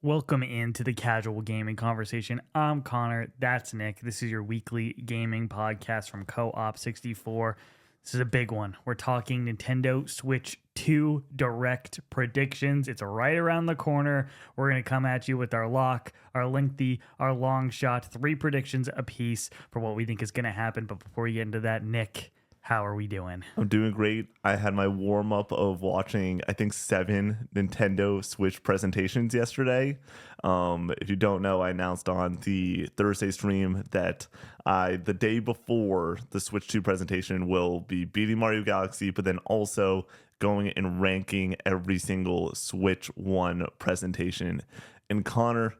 Welcome into the Casual Gaming Conversation. I'm Connor. That's Nick. This is your weekly gaming podcast from Co-op 64. This is a big one. We're talking Nintendo Switch 2 Direct predictions. It's right around the corner. We're going to come at you with our lock, our lengthy, our long shot, 3 predictions apiece for what we think is going to happen. But before we get into that, Nick, how are we doing? I'm doing great. I had my warm up of watching, I think, 7 Nintendo Switch presentations yesterday. If you don't know, I announced on the Thursday stream that the day before the Switch 2 presentation, will be beating Mario Galaxy, but then also going and ranking every single Switch 1 presentation. And Connor,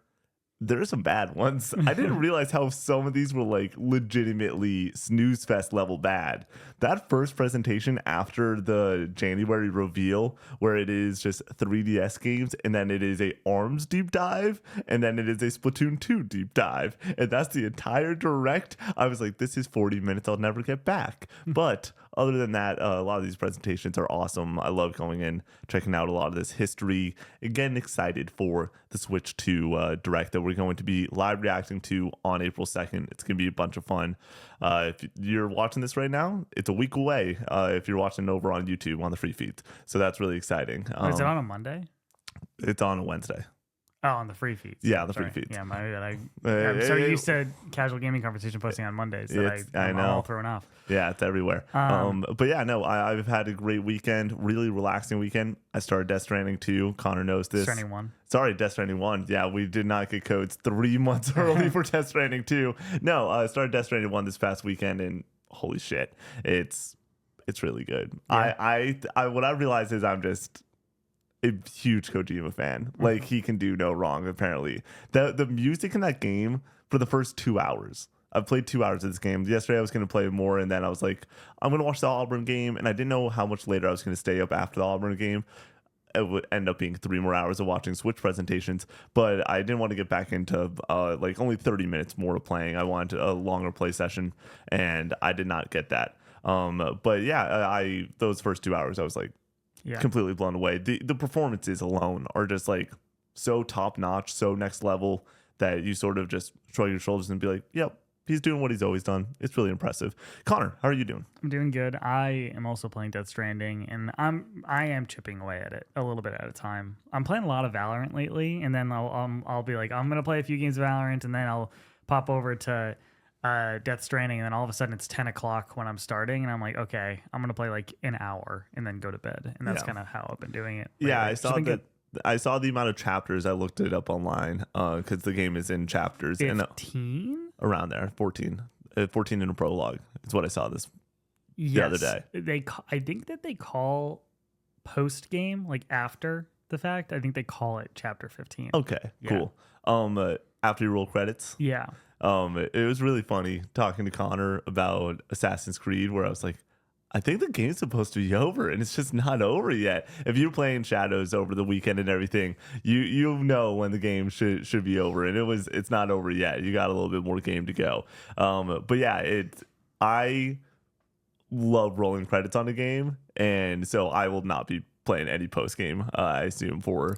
there are some bad ones. I didn't realize how some of these were like legitimately snooze fest level bad. That first presentation after the January reveal, where it is just 3DS games, and then it is a ARMS deep dive, and then it is a Splatoon 2 deep dive, and that's the entire direct. I was like, this is 40 minutes I'll never get back. But other than that, a lot of these presentations are awesome. I love going in, checking out a lot of this history, and getting excited for the Switch 2 Direct that we're going to be live reacting to on April 2nd. It's going to be a bunch of fun. If you're watching this right now, it's a week away if you're watching over on YouTube on the free feeds. So that's really exciting. Is it on a Monday? It's on a Wednesday. Oh, on the free feeds. Yeah, the free feeds. Yeah, my bad. I'm so used to Casual Gaming Conversation posting on Mondays that I'm all thrown off. Yeah, it's everywhere. But yeah, no, I've had a great weekend, really relaxing weekend. I started Death Stranding 2. Connor knows this. Death Stranding 1. Sorry, Death Stranding 1. Yeah, we did not get codes 3 months early for Death Stranding 2. No, I started Death Stranding 1 this past weekend, and holy shit, it's really good. Yeah. What I realized is I'm just a huge Kojima fan. Like, he can do no wrong, apparently. The music in that game for the first 2 hours. I've played 2 hours of this game. Yesterday I was going to play more, and then I was like, I'm going to watch the Auburn game, and I didn't know how much later I was going to stay up after the Auburn game. It would end up being 3 more hours of watching Switch presentations, but I didn't want to get back into like only 30 minutes more of playing. I wanted a longer play session, and I did not get that. But yeah, those first 2 hours I was like, completely blown away. The performances alone are just like so top notch, so next level, that you sort of just shrug your shoulders and be like, yep, he's doing what he's always done. It's really impressive. Connor, how are you doing? I'm doing good. I am also playing Death Stranding, and I am chipping away at it a little bit at a time. I'm playing a lot of Valorant lately, and then I'll be like, I'm gonna play a few games of Valorant, and then I'll pop over to Death Stranding, and then all of a sudden it's 10 o'clock when I'm starting, and I'm like, okay, I'm gonna play like an hour and then go to bed, and that's kind of how I've been doing it lately. Yeah, I saw the amount of chapters. I looked it up online because the game is in chapters. 15? Around there, 14 in a prologue is what I saw the other day. I think that they call post game, like after the fact, I think they call it chapter 15. Okay, cool. After you roll credits, yeah. It was really funny talking to Connor about Assassin's Creed, where I was like, I think the game's supposed to be over, and it's just not over yet. If you're playing Shadows over the weekend and everything, you know when the game should be over, and it's not over yet. You got a little bit more game to go. But yeah, I love rolling credits on a game, and so I will not be playing any post game. I assume for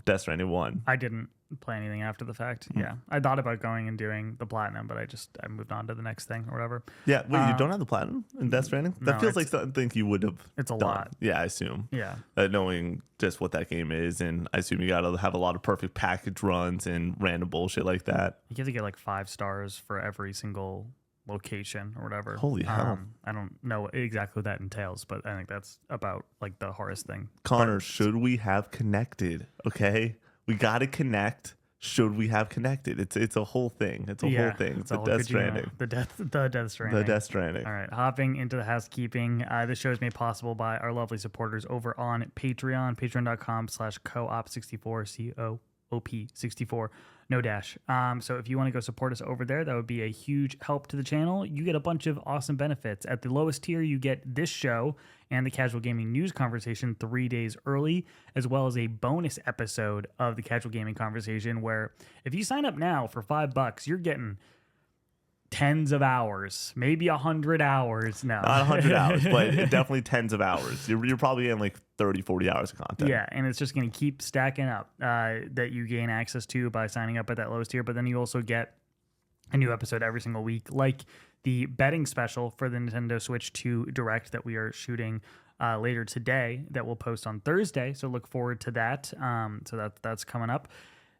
Death Stranding 1. I didn't play anything after the fact. Yeah, I thought about going and doing the platinum, but I moved on to the next thing or whatever. Yeah, wait, you don't have the platinum in Death Stranding? That feels like something you would have. It's a done. lot. Yeah, I assume. Yeah, knowing just what that game is, and I assume you got to have a lot of perfect package runs and random bullshit like that. You have to get like 5 stars for every single location or whatever. Holy hell. I don't know exactly what that entails, but I think that's about like the hardest thing. Connor, should we have connected? Okay, we got to connect. Should we have connected? It's a whole thing. It's a whole thing. It's a Death Stranding. The Death Stranding. The Death Stranding. All right, hopping into the housekeeping. This show is made possible by our lovely supporters over on Patreon, patreon.com/coop64, COOP64. No dash. So if you want to go support us over there, that would be a huge help to the channel. You get a bunch of awesome benefits. At the lowest tier, you get this show and the Casual Gaming News Conversation 3 days early, as well as a bonus episode of the Casual Gaming Conversation, where if you sign up now for $5, you're getting tens of hours, maybe 100 hours. No, Not 100 hours, but definitely tens of hours. You're probably getting like 30, 40 hours of content. Yeah, and it's just going to keep stacking up that you gain access to by signing up at that lowest tier. But then you also get a new episode every single week, like the betting special for the Nintendo Switch 2 Direct that we are shooting later today that we'll post on Thursday. So look forward to that. So that's coming up.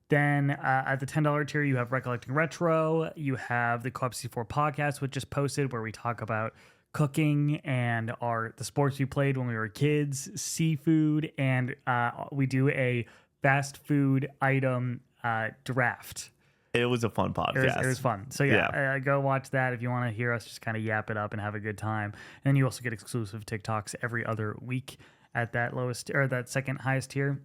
Then at the $10 tier, you have Recollecting Retro. You have the Co-op 64 podcast, which just posted, where we talk about cooking and the sports we played when we were kids, seafood, and we do a fast food item draft. It was a fun podcast. It was fun. So go watch that if you want to hear us just kind of yap it up and have a good time. And then you also get exclusive TikToks every other week at that lowest or that second highest tier.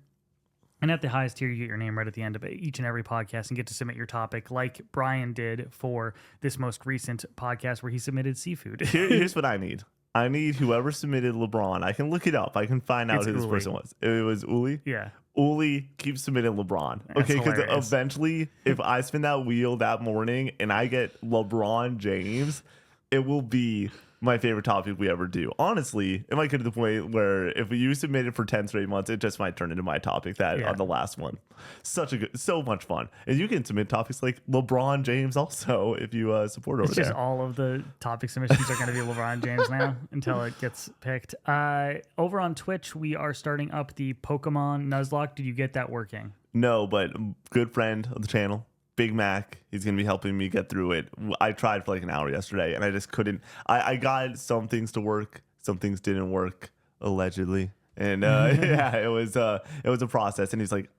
And at the highest tier, you get your name right at the end of each and every podcast and get to submit your topic, like Brian did for this most recent podcast where he submitted seafood. Here's what I need. I need whoever submitted LeBron. I can look it up. I can find out who this person was. It was Uli? Yeah. Uli keeps submitting LeBron. That's okay, because hilarious. eventually, if I spin that wheel that morning and I get LeBron James, it will be my favorite topic we ever do. Honestly, it might get to the point where if you submit it for 10 straight months, it just might turn into my topic on the last one. So much fun. And you can submit topics like LeBron James also if you support over It's there. just all of the topic submissions are going to be LeBron James now until it gets picked. Over on Twitch, we are starting up the Pokemon Nuzlocke. Did you get that working? No, but good friend of the channel, Big Mac, he's going to be helping me get through it. I tried for like an hour yesterday, and I just couldn't. I got some things to work. Some things didn't work, allegedly. And it was a process. And he's like,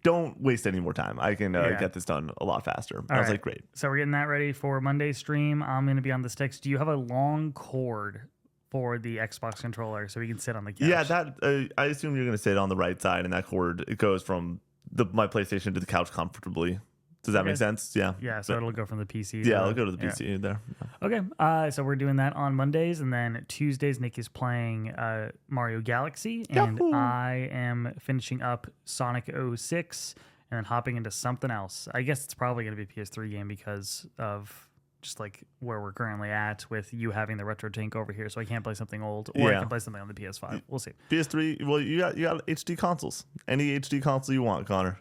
don't waste any more time. I can get this done a lot faster. I was like, great. So we're getting that ready for Monday's stream. I'm going to be on the sticks. Do you have a long cord for the Xbox controller so we can sit on the couch? Yeah, that I assume you're going to sit on the right side, and that cord, it goes from my PlayStation to the couch comfortably. Does that make sense? Yeah. Yeah, so it'll go from the PC. Yeah, it'll go to the PC there. Okay, so we're doing that on Mondays, and then Tuesdays, Nick is playing Mario Galaxy, and Yahoo! I am finishing up Sonic 06, and then hopping into something else. I guess it's probably going to be a PS3 game because of just like where we're currently at with you having the retro tank over here, so I can't play something old, or I can play something on the PS5. We'll see. PS3, well, you got HD consoles. Any HD console you want, Connor.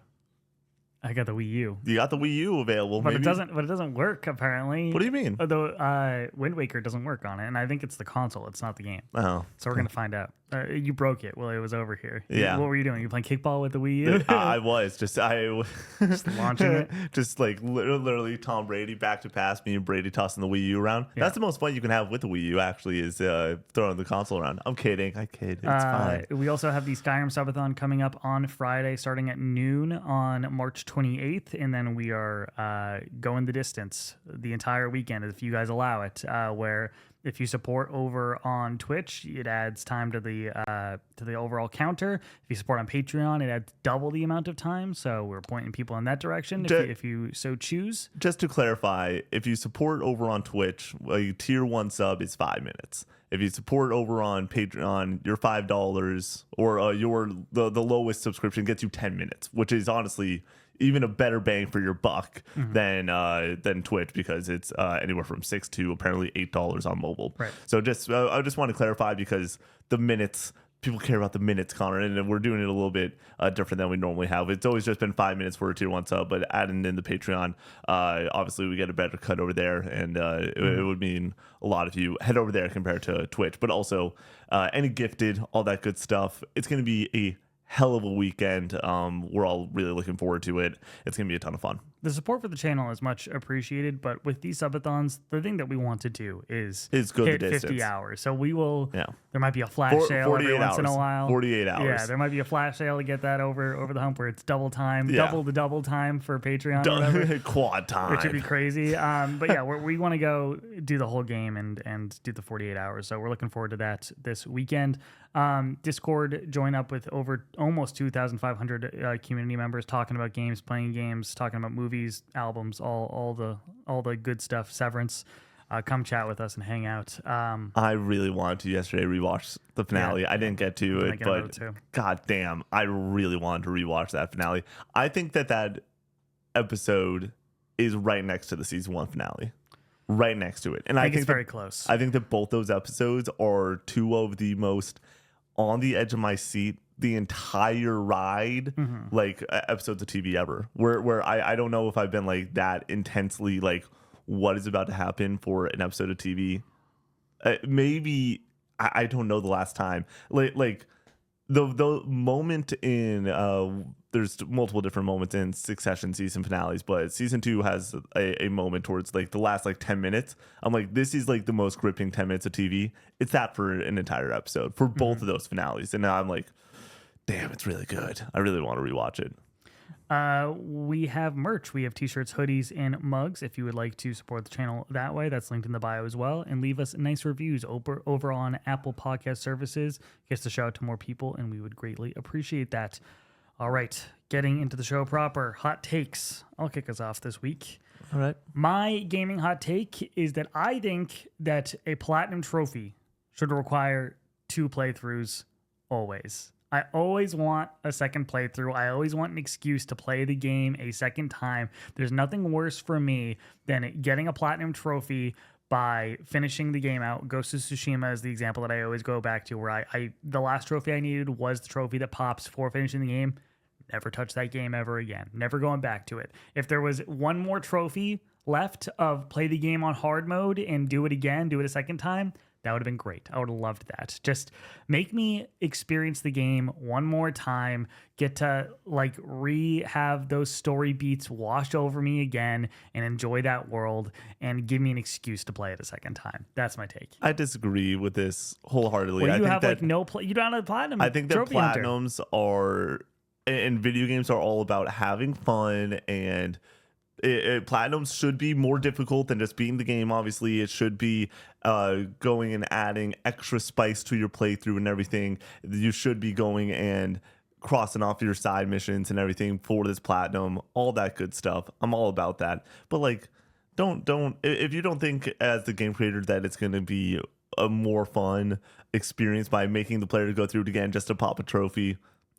I got the Wii U. You got the Wii U available, But maybe? it doesn't work apparently. What do you mean? Although Wind Waker doesn't work on it, and I think it's the console, it's not the game. Oh. So we're gonna find out. You broke it while it was over here. Yeah. What were you doing? You playing kickball with the Wii U? I was just launching it. Just like literally Tom Brady back to pass, me and Brady tossing the Wii U around. Yeah. That's the most fun you can have with the Wii U. Actually, is throwing the console around. I'm kidding. I kid. It's fine. We also have the Skyrim Subathon coming up on Friday, starting at noon on March 28th, and then we are going the distance the entire weekend if you guys allow it. Where if you support over on Twitch, it adds time to the overall counter. If you support on Patreon, it adds double the amount of time. So we're pointing people in that direction if you so choose. Just to clarify, if you support over on Twitch, a tier 1 sub is 5 minutes. If you support over on Patreon, your $5 or the lowest subscription gets you 10 minutes, which is honestly even a better bang for your buck than Twitch, because it's anywhere from $6 to apparently $8 on mobile. Right. So I just want to clarify, because the minutes, people care about the minutes, Connor, and we're doing it a little bit different than we normally have. It's always just been 5 minutes for a tier 1 sub, but adding in the Patreon, obviously we get a better cut over there, and it would mean a lot if you head over there compared to Twitch. But also any gifted, all that good stuff. It's going to be a hell of a weekend. We're all really looking forward to it. It's going to be a ton of fun. The support for the channel is much appreciated, but with these subathons, the thing that we want to do is go hit the distance. 50 hours. So we will. Yeah. There might be a flash sale every once in a hours. while. 48 hours. Yeah, there might be a flash sale to get that over the hump, where it's double time, Yeah. double the double time for Patreon, or whatever, Quad time. which would be crazy. But yeah, we want to go do the whole game and do the 48 hours. So we're looking forward to that this weekend. Discord, join up with over almost 2,500 community members talking about games, playing games, talking about movies, albums, all the good stuff. Severance. Come chat with us and hang out. I really wanted to yesterday rewatch the finale. I didn't get to it, but god damn, I really wanted to rewatch that finale. I think that episode is right next to the season 1 finale. right next to it. And I think it's very close. I think that both those episodes are two of the most on the edge of my seat the entire ride, like episodes of TV ever. Where I don't know if I've been like that intensely like what is about to happen for an episode of TV. Maybe I don't know the last time. Like the moment in there's multiple different moments in Succession season finales, but season 2 has a moment towards like the last like 10 minutes. I'm like, this is like the most gripping 10 minutes of TV. It's that for an entire episode for both of those finales. And now I'm like, damn, it's really good. I really want to rewatch it. We have merch. We have t-shirts, hoodies, and mugs. If you would like to support the channel that way, that's linked in the bio as well. And leave us nice reviews over on Apple Podcast Services. Gets the show out to more people, and we would greatly appreciate that. All right, getting into the show proper. Hot takes. I'll kick us off this week. All right. My gaming hot take is that I think that a platinum trophy should require 2 playthroughs always. I always want a second playthrough. I always want an excuse to play the game a second time. There's nothing worse for me than getting a platinum trophy by finishing the game out. Ghost of Tsushima is the example that I always go back to, where I the last trophy I needed was the trophy that pops for finishing the game. Never touch that game ever again. Never going back to it. If there was one more trophy left of play the game on hard mode and do it again, do it a second time, that would have been great. I would have loved that. Just make me experience the game one more time, get to like have those story beats washed over me again and enjoy that world and give me an excuse to play it a second time. That's my take. I disagree with this wholeheartedly. Well, you I think have that, like you don't have a platinum. I think that trophy hunter. platinums are and video games are all about having fun, and platinums should be more difficult than just beating the game. Obviously, it should be going and adding extra spice to your playthrough and everything. You should be going and crossing off your side missions and everything for this platinum, all that good stuff. I'm all about that. But like, don't if you don't think as the game creator that it's going to be a more fun experience by making the player go through it again just to pop a trophy,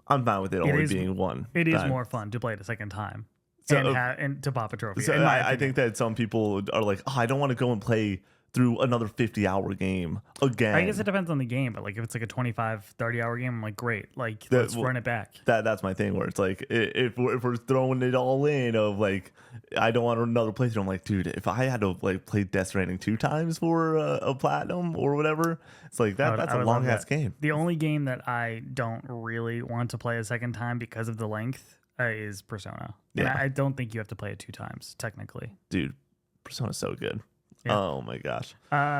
I'm fine with it only being one. It is more fun to play it a second time. So, and to pop a trophy. So I think that some people are like, oh, I don't want to go and play through another 50-hour game again. I guess it depends on the game, but like if it's like a 25, 30-hour game, I'm like, great, like let's run it back. That's my thing, where it's like if we're throwing it all in of like, I don't want another playthrough. I'm like, dude, if I had to like play Death Stranding 2 times for a platinum or whatever, it's like that's a long ass game. The only game that I don't really want to play a second time because of the length is Persona. And I don't think you have to play it 2 times technically. Dude, Persona's so good. Yeah. Oh my gosh.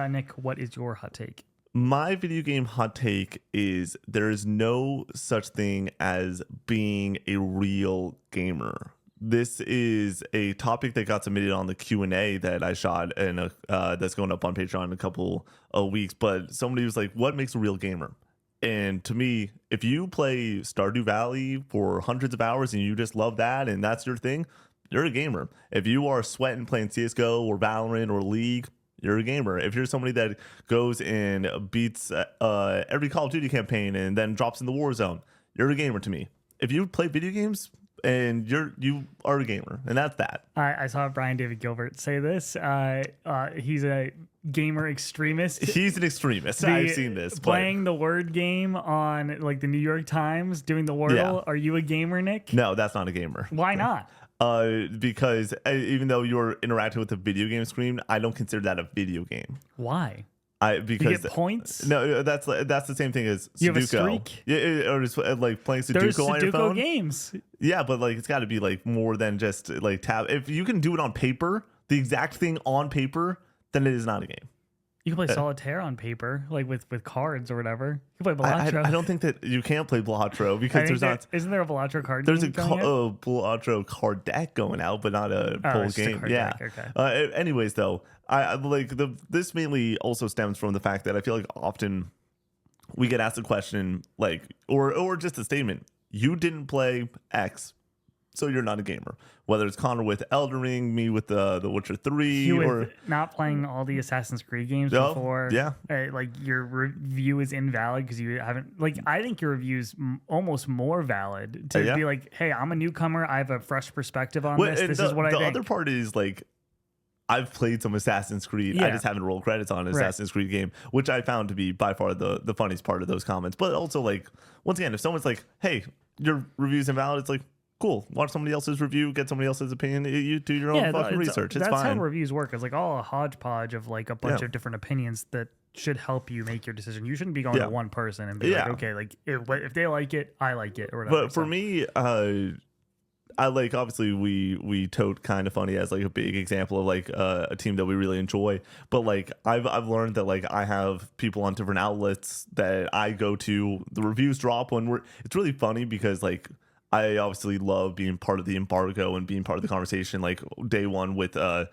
Nick, what is your hot take? My video game hot take is there is no such thing as being a real gamer. This is a topic that got submitted on the Q&A that I shot, and that's going up on Patreon in a couple of weeks. But somebody was like, what makes a real gamer? And to me, if you play Stardew Valley for hundreds of hours and you just love that and that's your thing, you're a gamer. If you are sweating playing CSGO or Valorant or League, you're a gamer. If you're somebody that goes and beats every Call of Duty campaign and then drops in the Warzone, you're a gamer to me. If you play video games and you are a gamer, and that's that. I saw Brian David Gilbert say this. He's a gamer extremist. He's an extremist. I've seen this. Playing the word game on like the New York Times, doing the Wordle. Yeah. Are you a gamer, Nick? No, that's not a gamer. Why not? Because even though you're interacting with a video game screen, I don't consider that a video game. Why? Because you get points. No, that's the same thing as Sudoku. You have a streak. Yeah, or just like playing Sudoku There's on your phone. Games. Yeah, but like it's got to be like more than just like tab. If you can do it on paper, the exact thing on paper, then it is not a game. You can play solitaire on paper, like with cards or whatever. You can play Balatro. I don't think that you can play Balatro because there's not. Isn't there a Balatro card? There's a Balatro card deck going out, but not a full game. Yeah. Okay. Anyways, though, I like this mainly also stems from the fact that I feel like often we get asked a question like, or just a statement. You didn't play X, so you're not a gamer. Whether it's Connor with Elden Ring, me with the Witcher 3, or not playing all the Assassin's Creed games before. Yeah, like your review is invalid because you haven't. Like I think your review is almost more valid to be like, hey, I'm a newcomer. I have a fresh perspective on this. This is what I think. The other part is like, I've played some Assassin's Creed. I Yeah. just haven't rolled credits on an Right. Assassin's Creed game, which I found to be by far the funniest part of those comments. But also, like, once again, if someone's like, hey, your review's invalid, it's like, cool, watch somebody else's review, get somebody else's opinion. You do your own fucking research. It's that's fine. how reviews work. It's like all a hodgepodge of like a bunch of different opinions that should help you make your decision. You shouldn't be going to one person and be like, okay, like if they like it, I like it, or whatever. But for me, I like, obviously we tote Kind of Funny as like a big example of like a team that we really enjoy. But like I've learned that like I have people on different outlets that I go to. The reviews drop when it's really funny because like I obviously love being part of the embargo and being part of the conversation, like day one with the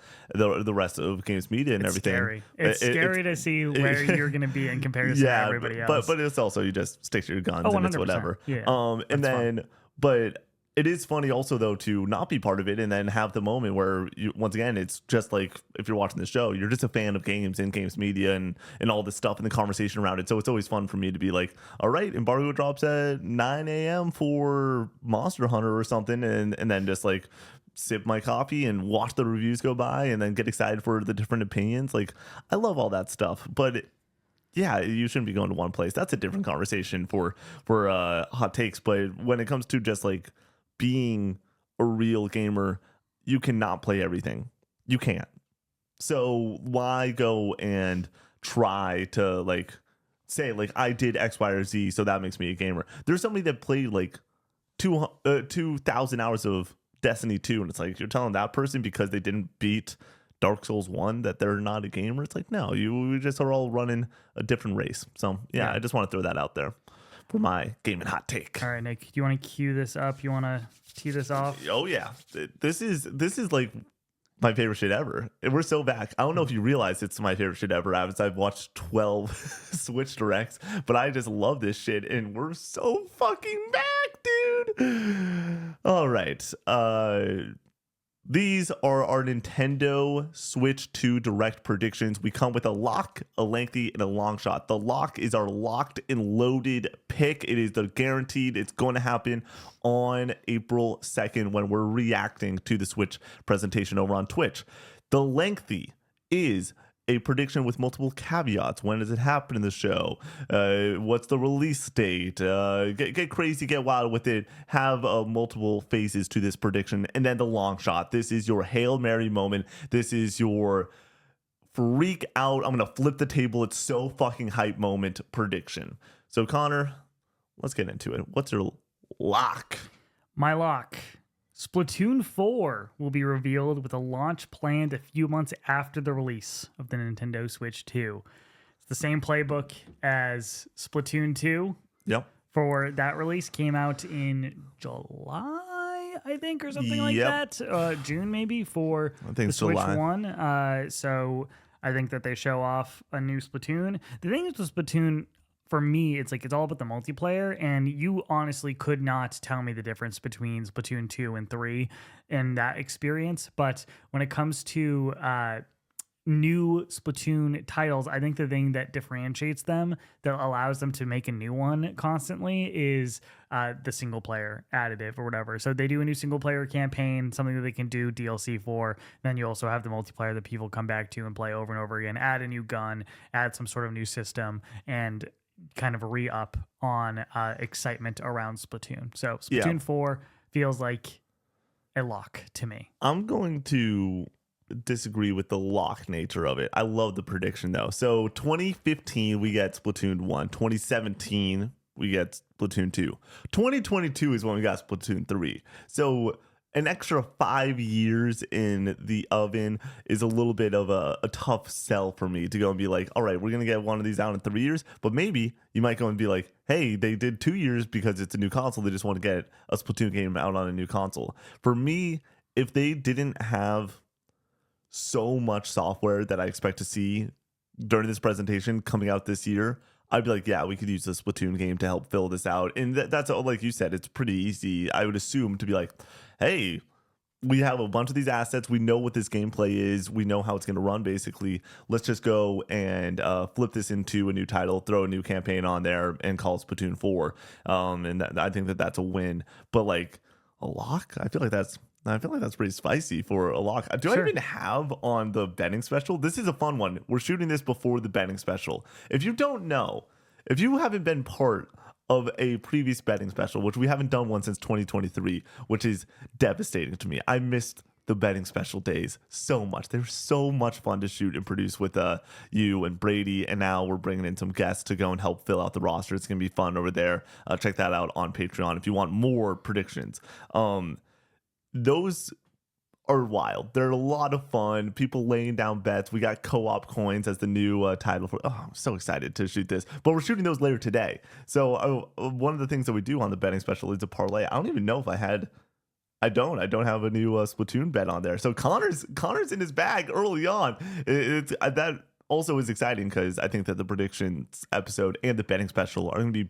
rest of Games Media and everything. Scary. It's scary to see where you're going to be in comparison to everybody else. But it's also, you just stick to your guns and it's whatever. Yeah, and then fun. But it is funny also though to not be part of it and then have the moment where you, once again, it's just like if you're watching the show, you're just a fan of games and Games Media and all this stuff and the conversation around it. So it's always fun for me to be like, all right, embargo drops at 9 a.m. for Monster Hunter or something, and then just like sip my coffee and watch the reviews go by and then get excited for the different opinions. Like, I love all that stuff, but yeah, you shouldn't be going to one place. That's a different conversation for hot takes. But when it comes to just like being a real gamer, you cannot play everything. You can't. So why go and try to like say like I did X, Y, or Z, so that makes me a gamer? There's somebody that played like 2,000 hours of Destiny 2, and it's like you're telling that person because they didn't beat Dark Souls 1 that they're not a gamer. It's like, no, we just are all running a different race. So yeah, I just want to throw that out there for my gaming hot take. All right, Nick, do you want to cue this up? You want to tee this off? Oh yeah, this is like my favorite shit ever. And we're so back. I don't know if you realize it's my favorite shit ever. I've watched 12 Switch Directs, but I just love this shit, and we're so fucking back, dude. All right, these are our Nintendo Switch 2 Direct predictions. We come with a lock, a lengthy, and a long shot. The lock is our locked and loaded pick. It is the guaranteed. It's going to happen on April 2nd when we're reacting to the Switch presentation over on Twitch. The lengthy is a prediction with multiple caveats. When does it happen in the show? What's the release date? Get crazy, get wild with it. Have multiple phases to this prediction. And then the long shot. This is your Hail Mary moment. This is your freak out, I'm going to flip the table, it's so fucking hype moment prediction. So Connor, let's get into it. What's your lock? My lock. Splatoon 4 will be revealed with a launch planned a few months after the release of the Nintendo Switch 2. It's the same playbook as Splatoon 2. Yep. For that release, came out in July, I think, or something like that. June maybe for the Switch July. 1. So I think that they show off a new Splatoon. The thing is with Splatoon, for me, it's like it's all about the multiplayer, and you honestly could not tell me the difference between Splatoon 2 and 3 in that experience. But when it comes to new Splatoon titles, I think the thing that differentiates them, that allows them to make a new one constantly, is the single player additive or whatever. So they do a new single player campaign, something that they can do DLC for. Then you also have the multiplayer that people come back to and play over and over again, add a new gun, add some sort of new system, and kind of re-up on excitement around Splatoon. So Splatoon 4 feels like a lock to me. I'm going to disagree with the lock nature of it. I love the prediction though. So 2015 we get Splatoon 1. 2017 we get Splatoon 2. 2022 is when we got Splatoon 3. So an extra 5 years in the oven is a little bit of a tough sell for me to go and be like, all right, we're going to get one of these out in 3 years. But maybe you might go and be like, hey, they did 2 years because it's a new console. They just want to get a Splatoon game out on a new console. For me, if they didn't have so much software that I expect to see during this presentation coming out this year, I'd be like, yeah, we could use the Splatoon game to help fill this out. And that's like you said, it's pretty easy, I would assume, to be like, hey, we have a bunch of these assets. We know what this gameplay is. We know how it's going to run, basically. Let's just go and flip this into a new title, throw a new campaign on there, and call it Splatoon 4. And I think that's a win. But like a lock, I feel like that's I feel like that's pretty spicy for a lock. Do I Sure. even have on the betting special? This is a fun one. We're shooting this before the betting special. If you don't know, if you haven't been part of a previous betting special, which we haven't done one since 2023, which is devastating to me. I missed the betting special days so much. They were so much fun to shoot and produce with you and Brady, and now we're bringing in some guests to go and help fill out the roster. It's gonna be fun over there. Check that out on Patreon if you want more predictions. Those are wild. They're a lot of fun. People laying down bets. We got co-op coins as the new title for. Oh, I'm so excited to shoot this. But we're shooting those later today. So one of the things that we do on the betting special is a parlay. I don't even know if I had. I don't have a new Splatoon bet on there. So Connor's in his bag early on. That also is exciting because I think that the predictions episode and the betting special are going to be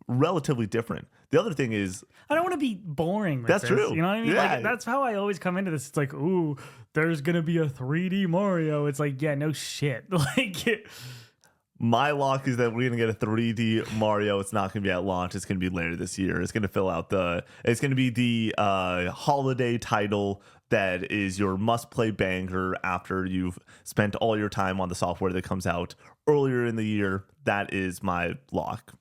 relatively different. The other thing is, I don't want to be boring with that's this, true. You know what I mean? Yeah. Like, that's how I always come into this. It's like, ooh, there's going to be a 3D Mario. It's like, yeah, no shit. Like, my lock is that we're going to get a 3D Mario. It's not going to be at launch. It's going to be later this year. It's going to fill out it's going to be the holiday title that is your must-play banger after you've spent all your time on the software that comes out earlier in the year. That is my lock.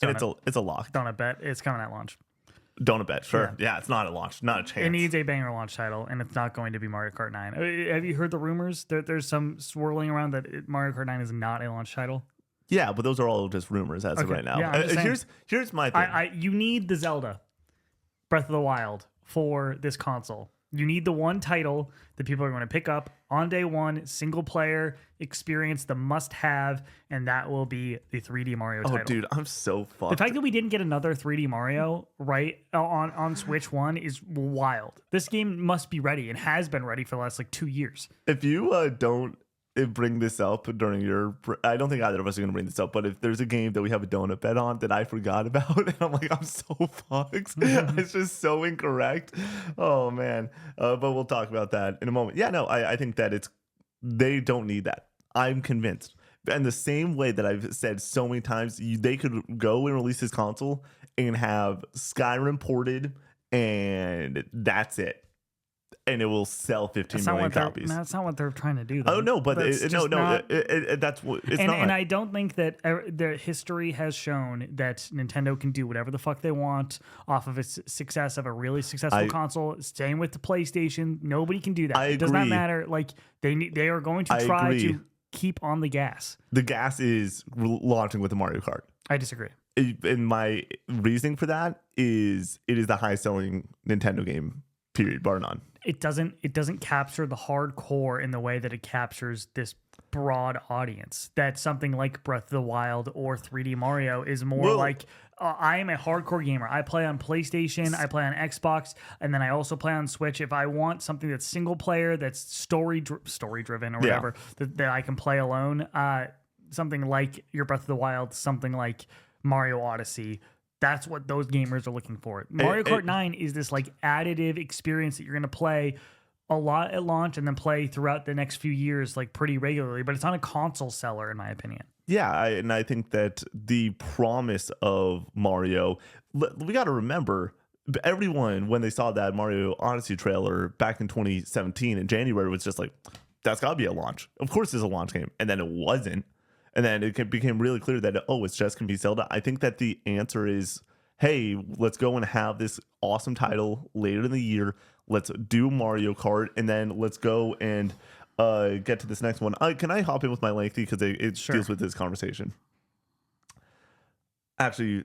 And it's a lock. Don't bet. It's coming at launch. Don't bet. Sure. Yeah, it's not at launch. Not a chance. It needs a banger launch title, and it's not going to be Mario Kart 9. Have you heard the rumors? There's some swirling around that Mario Kart 9 is not a launch title. Yeah, but those are all just rumors as of right now. Yeah, here's my thing. You need the Zelda Breath of the Wild for this console. You need the one title that people are going to pick up on day one, single player experience, the must have, and that will be the 3D Mario title. Oh, dude, I'm so fucked. The fact that we didn't get another 3D Mario right on Switch 1 is wild. This game must be ready and has been ready for the last 2 years. If you don't bring this up during your, I don't think either of us are going to bring this up, but if there's a game that we have a donut bet on that I forgot about, and I'm like, I'm so fucked. It's just so incorrect. Oh man. But we'll talk about that in a moment. Yeah, no, I think that they don't need that. I'm convinced. And the same way that I've said so many times, they could go and release this console and have Skyrim ported, and that's it. And it will sell 15 million copies. That's not what they're trying to do, though. Oh no, but that's what it's not. And I don't think that the history has shown that Nintendo can do whatever the fuck they want off of its success of a really successful console. Same with the PlayStation. Nobody can do that. It does not matter. Like they are going to try to keep on the gas. The gas is launching with the Mario Kart. I disagree. And my reasoning for that is it is the highest selling Nintendo game, period, bar none. It doesn't capture the hardcore in the way that it captures this broad audience. That something like Breath of the Wild or 3D Mario is more like I am a hardcore gamer. I play on PlayStation, I play on Xbox, and then I also play on Switch. If I want something that's single player, that's story driven or whatever, that I can play alone, something like your Breath of the Wild, something like Mario Odyssey. That's what those gamers are looking for. Mario Kart 9 is this additive experience that you're going to play a lot at launch and then play throughout the next few years pretty regularly, but it's not a console seller in my opinion. Yeah, and I think that the promise of Mario, we got to remember, everyone when they saw that Mario Odyssey trailer back in 2017 in January was just like, that's got to be a launch. Of course it's a launch game. And then it wasn't. And then it became really clear that, it's just going to be Zelda. I think that the answer is, hey, let's go and have this awesome title later in the year. Let's do Mario Kart, and then let's go and get to this next one. Can I hop in with my lengthy? Because it deals with this conversation. Actually...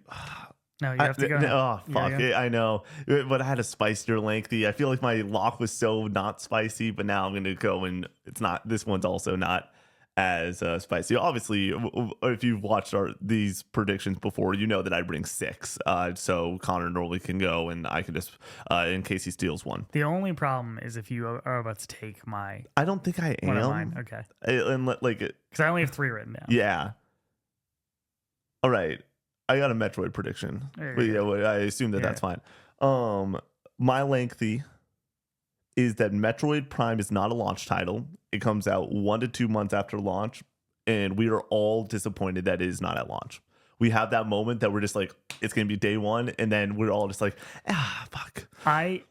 No, you have to go. Oh, fuck. I know. But I had a spicier lengthy. I feel like my lock was so not spicy, but now I'm going to go and it's not. This one's also not as spicy. Obviously, if you've watched these predictions before, you know that I bring 6. So Connor normally can go, and I can just in case he steals one. The only problem is if you are about to take my. I don't think I am. One of mine. Okay. Because I only have 3 written down. Yeah. All right. I got a Metroid prediction. But yeah, I assume that's fine. My lengthy is that Metroid Prime is not a launch title. It comes out 1 to 2 months after launch, and we are all disappointed that it is not at launch. We have that moment that we're just like, it's going to be day one, and then we're all just like, fuck. I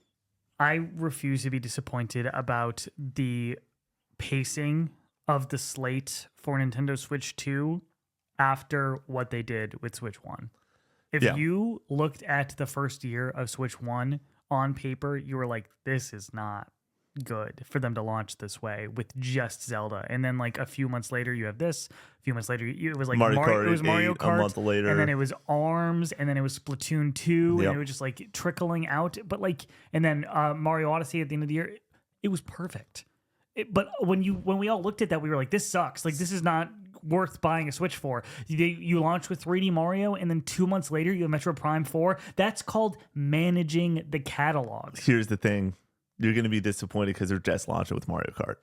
I refuse to be disappointed about the pacing of the slate for Nintendo Switch 2 after what they did with Switch 1. If Yeah. you looked at the first year of Switch 1 on paper, you were like, this is not good for them to launch this way with just Zelda. And then like a few months later, you have this. A few months later, it was like Mario Kart it was Mario 8 Kart. a month later. And then it was ARMS. And then it was Splatoon 2. Yep. And it was just like trickling out. But like, and then Mario Odyssey at the end of the year, it was perfect. But when we all looked at that, we were like, this sucks. Like, this is not worth buying a Switch for. You launch with 3D Mario, and then 2 months later, you have Metroid Prime 4. That's called managing the catalog. Here's the thing. You're going to be disappointed because they're just launching with Mario Kart.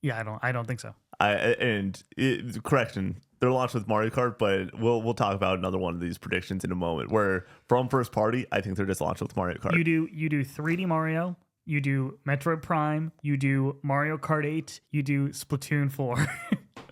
Yeah, I don't think so. Correction, they're launched with Mario Kart, but we'll talk about another one of these predictions in a moment. Where from first party, I think they're just launched with Mario Kart. You do 3D Mario, you do Metroid Prime, you do Mario Kart 8, you do Splatoon 4.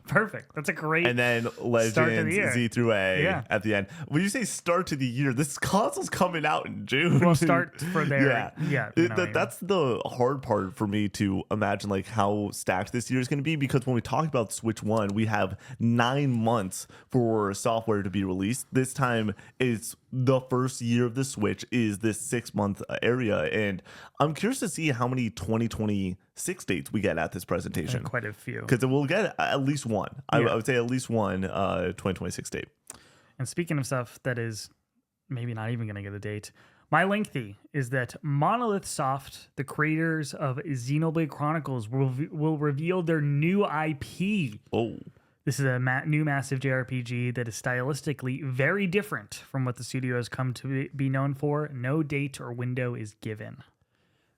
Perfect. That's a great and then start to the Legends year. Z through A Yeah. at the end. When you say start to the year, this console's coming out in June. We'll start for there. Yeah, Yeah. You know what I mean. That's the hard part for me to imagine, like how stacked this year is going to be. Because when we talk about Switch 1, we have 9 months for software to be released. This time, it's the first year of the Switch is this 6-month area, and I'm curious to see how many 2026 dates we get at this presentation. Quite a few. Because we'll get at least one. I Yeah. would say at least one 2026 date. And speaking of stuff that is maybe not even going to get a date, my lengthy is that Monolith Soft, the creators of Xenoblade Chronicles, will reveal their new IP. Oh. This is a new massive JRPG that is stylistically very different from what the studio has come to be known for. No date or window is given.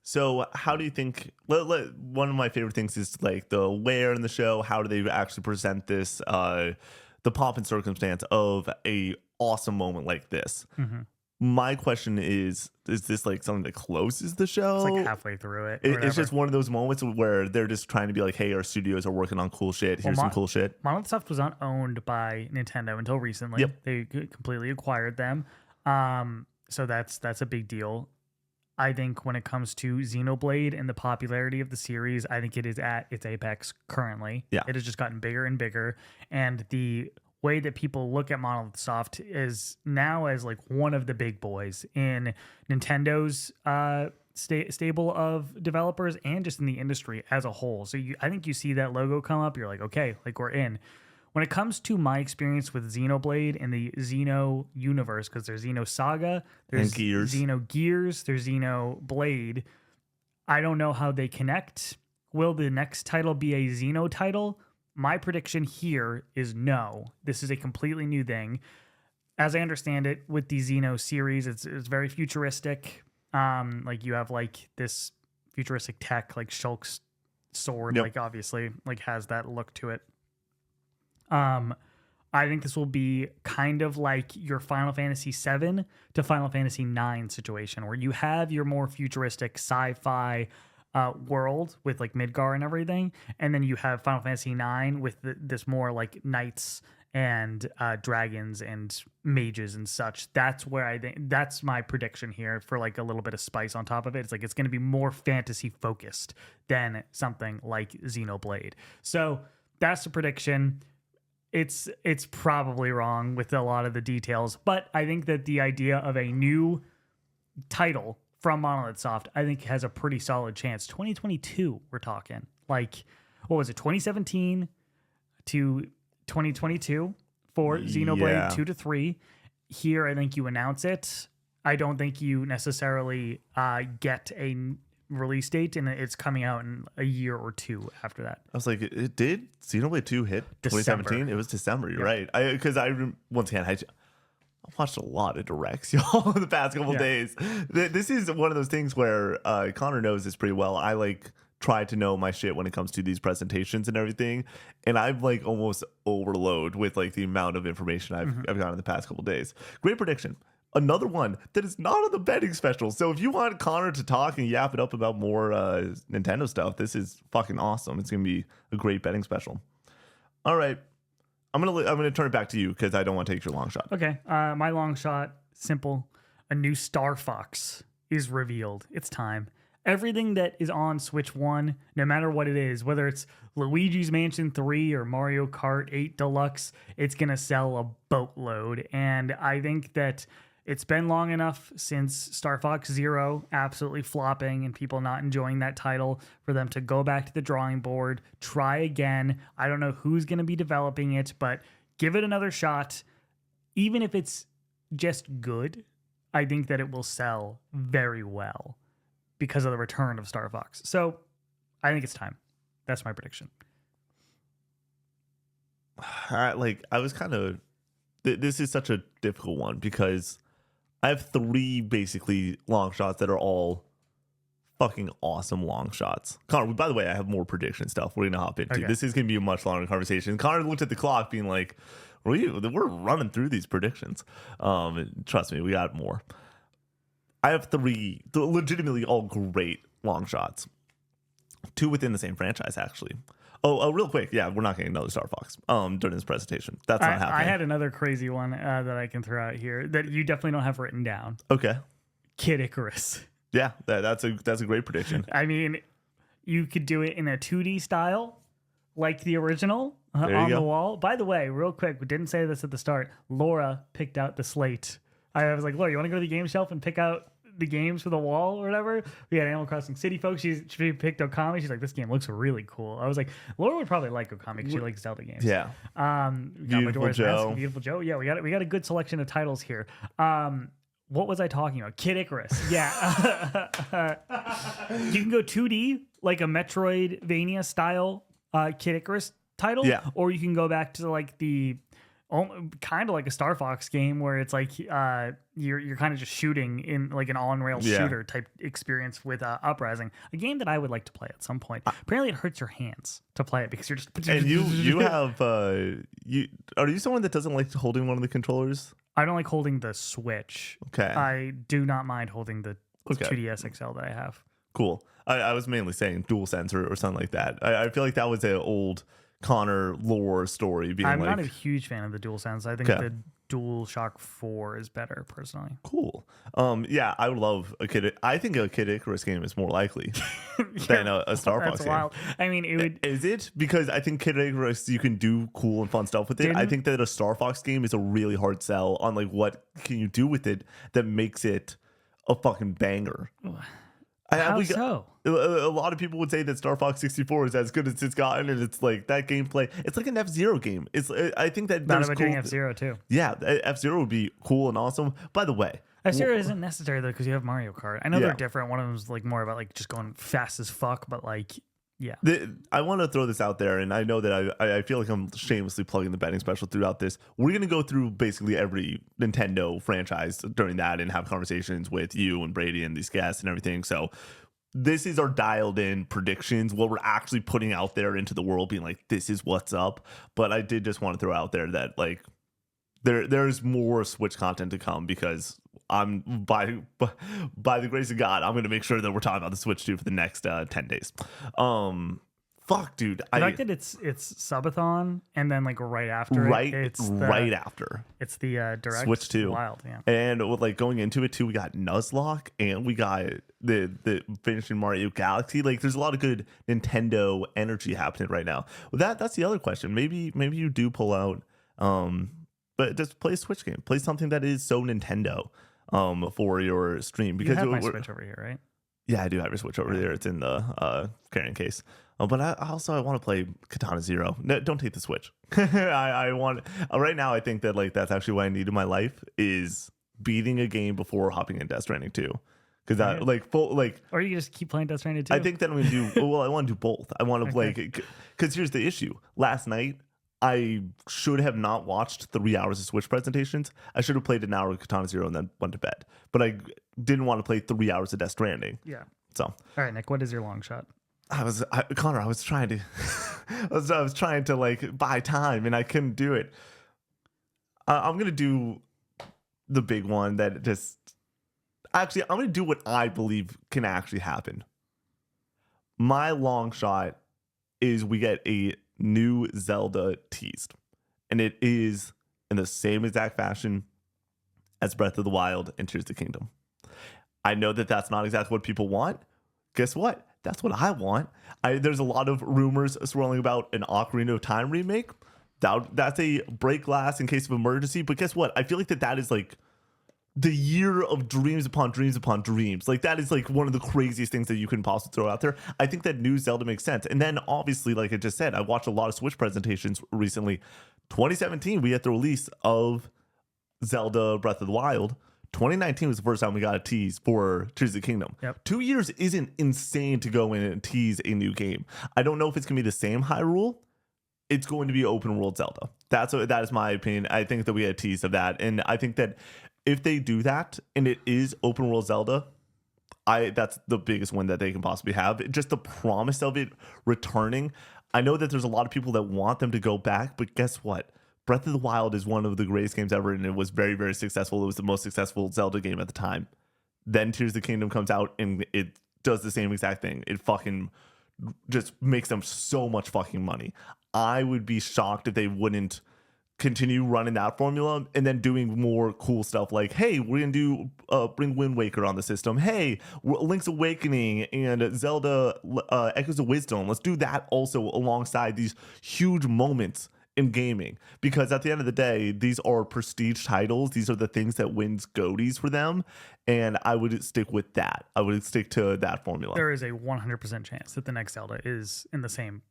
So how do you think, one of my favorite things is like the where in the show, how do they actually present this, the pomp and circumstance of a awesome moment like this? Mm-hmm. My question is this like something that closes the show? It's like halfway through it. It's just one of those moments where they're just trying to be like, hey, our studios are working on cool shit. Here's some cool shit. Monolith Soft was not owned by Nintendo until recently. Yep. They completely acquired them. So that's a big deal. I think when it comes to Xenoblade and the popularity of the series, I think it is at its apex currently. Yeah. It has just gotten bigger and bigger. And the way that people look at Monolith Soft is now as like one of the big boys in Nintendo's stable of developers and just in the industry as a whole. So I think you see that logo come up, you're like, okay, like we're in. When it comes to my experience with Xenoblade and the Xeno universe, because there's Xeno Saga, there's Xeno Gears, there's Xenoblade, I don't know how they connect. Will the next title be a Xeno title? My prediction here is no. This is a completely new thing. As I understand it, with the Xeno series, it's very futuristic. Like you have like this futuristic tech, like Shulk's sword, like obviously like has that look to it. I think this will be kind of like your Final Fantasy VII to Final Fantasy IX situation, where you have your more futuristic sci-fi world with like Midgar and everything, and then you have Final Fantasy IX with this more like knights and dragons and mages and such. That's where I think that's my prediction here for like a little bit of spice on top of it. It's like it's going to be more fantasy focused than something like Xenoblade. So that's the prediction. It's probably wrong with a lot of the details, but I think that the idea of a new title from Monolith Soft, I think has a pretty solid chance. 2022, we're talking. Like, what was it, 2017 to 2022 for Xenoblade 2 to 3. Here, I think you announce it. I don't think you necessarily get a release date, and it's coming out in a year or two after that. I was like, it did Xenoblade 2 hit 2017? It was December. You're right. Because once again, I watched a lot of directs, y'all, the past couple days. This is one of those things where Connor knows this pretty well. I like try to know my shit when it comes to these presentations and everything, and I've like almost overload with like the amount of information I've gotten in the past couple days. Great prediction. Another one that is not on the betting special. So if you want Connor to talk and yap it up about more Nintendo stuff, this is fucking awesome. It's gonna be a great betting special. All right, I'm gonna turn it back to you because I don't want to take your long shot. Okay, my long shot, simple. A new Star Fox is revealed. It's time. Everything that is on Switch 1, no matter what it is, whether it's Luigi's Mansion 3 or Mario Kart 8 Deluxe, it's going to sell a boatload. And I think that it's been long enough since Star Fox Zero absolutely flopping and people not enjoying that title for them to go back to the drawing board, try again. I don't know who's going to be developing it, but give it another shot. Even if it's just good, I think that it will sell very well because of the return of Star Fox. So I think it's time. That's my prediction. I was kind of. This is such a difficult one because I have 3 basically long shots that are all fucking awesome long shots. Connor, by the way, I have more prediction stuff we're gonna hop into. Okay. This is gonna be a much longer conversation. Connor looked at the clock, being like, "We're running through these predictions." Trust me, we got more. I have 3 legitimately all great long shots. 2 within the same franchise, actually. Oh, real quick. Yeah, we're not getting another Star Fox during this presentation. That's not happening. I had another crazy one that I can throw out here that you definitely don't have written down. Okay. Kid Icarus. Yeah, that's a great prediction. I mean, you could do it in a 2D style, like the original on the wall. By the way, real quick, we didn't say this at the start. Laura picked out the slate. I was like, Laura, you want to go to the game shelf and pick out the games for the wall or whatever? We had Animal Crossing City folks. She picked Okami. She's like, this game looks really cool. I was like, Laura would probably like Okami because she likes Zelda games. Yeah. Beautiful Joe. Beautiful Joe. Yeah, we got a good selection of titles here. What was I talking about? Kid Icarus. Yeah. You can go 2D, like a Metroidvania style Kid Icarus title. Yeah. Or you can go back to like the kind of like a Star Fox game where it's like you're kind of just shooting in like an on-rail shooter type experience with Uprising, a game that I would like to play at some point. Apparently it hurts your hands to play it because you're just And you have are you someone that doesn't like holding one of the controllers? I don't like holding the Switch. Okay. I do not mind holding the 2DS XL that I have. Cool. I was mainly saying DualSense or something like that. I feel like that was an old Connor lore story. I'm not a huge fan of the DualSense. I think the DualShock 4 is better, personally. Cool. Yeah, I would love a Kid. I think a Kid Icarus game is more likely than a Star Fox game. Wild. I mean, it would. Is it? Because I think Kid Icarus, you can do cool and fun stuff with it. I think that a Star Fox game is a really hard sell on like what can you do with it that makes it a fucking banger. How so? A lot of people would say that Star Fox 64 is as good as it's gotten, and it's like that gameplay. It's like an F-Zero game. I think that Not about doing F-Zero too. Yeah, F-Zero would be cool and awesome. By the way, F-Zero isn't necessary though because you have Mario Kart. I know they're different. One of them is like more about like just going fast as fuck, but like yeah. I want to throw this out there, and I know that I feel like I'm shamelessly plugging the betting special throughout this. We're going to go through basically every Nintendo franchise during that and have conversations with you and Brady and these guests and everything. So this is our dialed in predictions, what we're actually putting out there into the world, being like, this is what's up. But I did just want to throw out there that like there's more Switch content to come because I'm by the grace of God, I'm going to make sure that we're talking about the Switch 2 for the next 10 days. Fuck, dude. I like that it's subathon and then like right after it's the direct Switch 2. Wild, yeah. And with like going into it too, we got Nuzlocke and we got the finishing Mario Galaxy. Like there's a lot of good Nintendo energy happening right now. Well, that's the other question. Maybe you do pull out but just play a Switch game. Play something that is so Nintendo for your stream. Because you have my Switch over here, right? Yeah, I do have your Switch over there. It's in the carrying case. But I want to play Katana Zero. No, don't take the Switch. I want right now. I think that like that's actually what I need in my life is beating a game before hopping in Death Stranding 2. Because that or you just keep playing Death Stranding 2. I think that I'm gonna do. Well, I want to do both. I want to play because here's the issue. Last night I should have not watched 3 hours of Switch presentations. I should have played an hour of Katana Zero and then went to bed. But I didn't want to play 3 hours of Death Stranding. Yeah. So. All right, Nick. What is your long shot? Connor, I was trying to, I was trying to like buy time and I couldn't do it. I'm gonna do the big one that just. Actually, I'm gonna do what I believe can actually happen. My long shot is we get a new Zelda teased, and it is in the same exact fashion as Breath of the Wild and Tears of the Kingdom. I know that that's not exactly what people want. Guess what? That's what I want. There's a lot of rumors swirling about an Ocarina of Time remake. That's a break glass in case of emergency. But guess what? I feel like that is like the year of dreams upon dreams upon dreams. Like that is like one of the craziest things that you can possibly throw out there. I think that new Zelda makes sense. And then obviously, like I just said, I watched a lot of Switch presentations recently. 2017, we had the release of Zelda Breath of the Wild. 2019 was the first time we got a tease for Tears of the Kingdom. Yep. 2 years isn't insane to go in and tease a new game. I don't know if it's going to be the same Hyrule. It's going to be open world Zelda. That is my opinion. I think that we had a tease of that. And I think that if they do that and it is open world Zelda, that's the biggest win that they can possibly have. Just the promise of it returning. I know that there's a lot of people that want them to go back, but guess what? Breath of the Wild is one of the greatest games ever, and it was very, very successful. It was the most successful Zelda game at the time. Then Tears of the Kingdom comes out, and it does the same exact thing. It fucking just makes them so much fucking money. I would be shocked if they wouldn't continue running that formula and then doing more cool stuff like, hey, we're gonna do bring Wind Waker on the system. Hey, Link's Awakening and Zelda Echoes of Wisdom. Let's do that also alongside these huge moments in gaming, because at the end of the day, these are prestige titles. These are the things that wins GOTYs for them, and I would stick with that. I would stick to that formula. There is a 100% chance that the next Zelda is in the same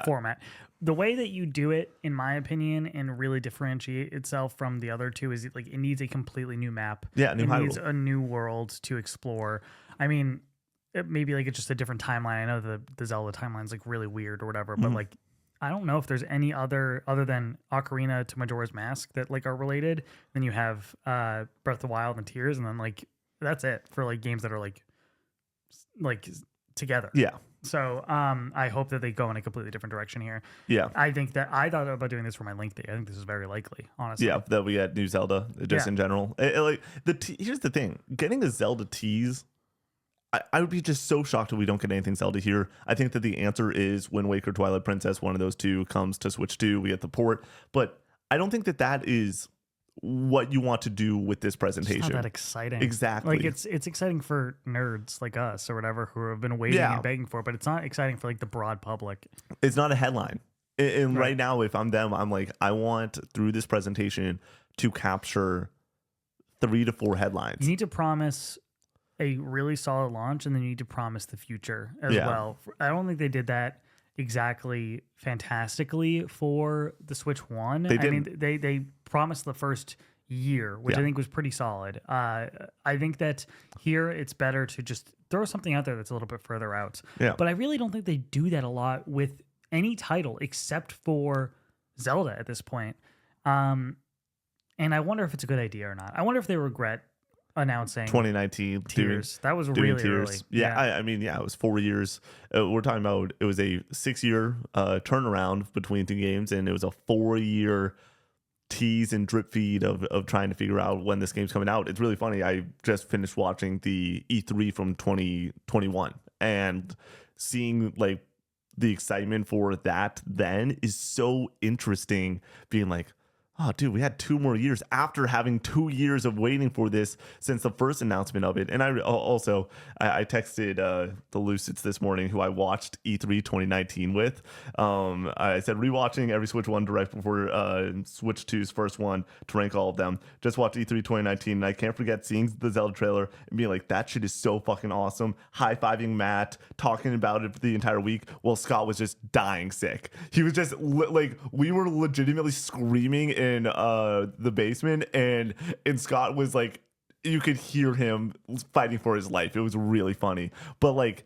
format. The way that you do it, in my opinion, and really differentiate itself from the other two is it needs a completely new map. Yeah, new It needs a new world to explore. I mean, maybe it's just a different timeline. I know the Zelda timeline's really weird or whatever, but I don't know if there's any other than Ocarina to Majora's Mask that are related. Then you have Breath of the Wild and Tears, and then that's it for games that are together. Yeah. So I hope that they go in a completely different direction here. Yeah. I thought about doing this for my Link Day. I think this is very likely, honestly. Yeah, that we get new Zelda just in general. Here's the thing: getting a Zelda tease, I would be just so shocked if we don't get anything Zelda here. I think that the answer is Wind Waker, Twilight Princess. One of those two comes to Switch 2. We get the port, but I don't think that is what you want to do with this presentation. It's not that exciting. Exactly. It's exciting for nerds like us or whatever who have been waiting and begging for it, but it's not exciting for the broad public. It's not a headline. And right now, if I'm them, I'm I want through this presentation to capture 3 to 4 headlines. You need to promise a really solid launch, and then you need to promise the future as well. I don't think they did that exactly fantastically for the Switch 1. They promised the first year, which I think was pretty solid. I think that here it's better to just throw something out there that's a little bit further out. Yeah. But I really don't think they do that a lot with any title except for Zelda at this point. And I wonder if it's a good idea or not. I wonder if they regret announcing 2019 Tears. That was really early. Yeah. I mean, it was 4 years. We're talking about it was a 6-year turnaround between two games, and it was a 4-year tease and drip feed of trying to figure out when this game's coming out. It's really funny. I just finished watching the E3 from 2021, and seeing the excitement for that then is so interesting, being oh, dude, we had 2 more years after having 2 years of waiting for this since the first announcement of it. And I texted the Lucids this morning, who I watched E3 2019 with. I said, rewatching every Switch 1 direct before Switch 2's first one to rank all of them. Just watched E3 2019, and I can't forget seeing the Zelda trailer and being that shit is so fucking awesome. High-fiving Matt, talking about it for the entire week while Scott was just dying sick. He was just we were legitimately screaming in the basement, and Scott was you could hear him fighting for his life. It was really funny. But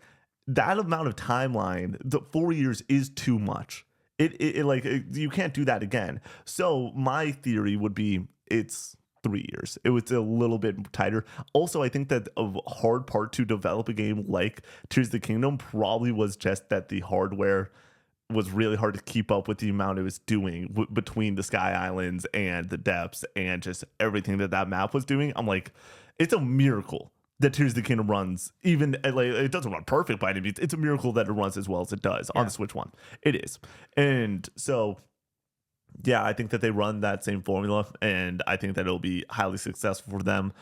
that amount of timeline, the 4 years is too much. You can't do that again. So my theory would be it's 3 years. It was a little bit tighter. Also, I think that a hard part to develop a game like Tears of the Kingdom probably was just that the hardware was really hard to keep up with the amount it was doing between the Sky Islands and the depths and just everything that map was doing. I'm it's a miracle that Tears of the Kingdom runs, even it doesn't run perfect by any means. It's a miracle that it runs as well as it does on the Switch 1. It is. And so Yeah, I think that they run that same formula, and I think that it'll be highly successful for them.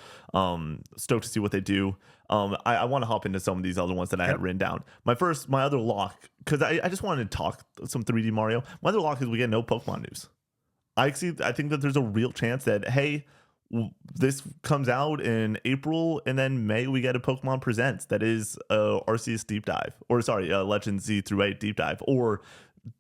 Stoked to see what they do. I want to hop into some of these other ones that I had written down. My other lock, because I just wanted to talk some 3D Mario. My other lock is we get no Pokemon news. I think that there's a real chance that, hey, this comes out in April, and then May we get a Pokemon Presents that is a Arceus deep dive, or sorry, Legend Z through 8 deep dive, or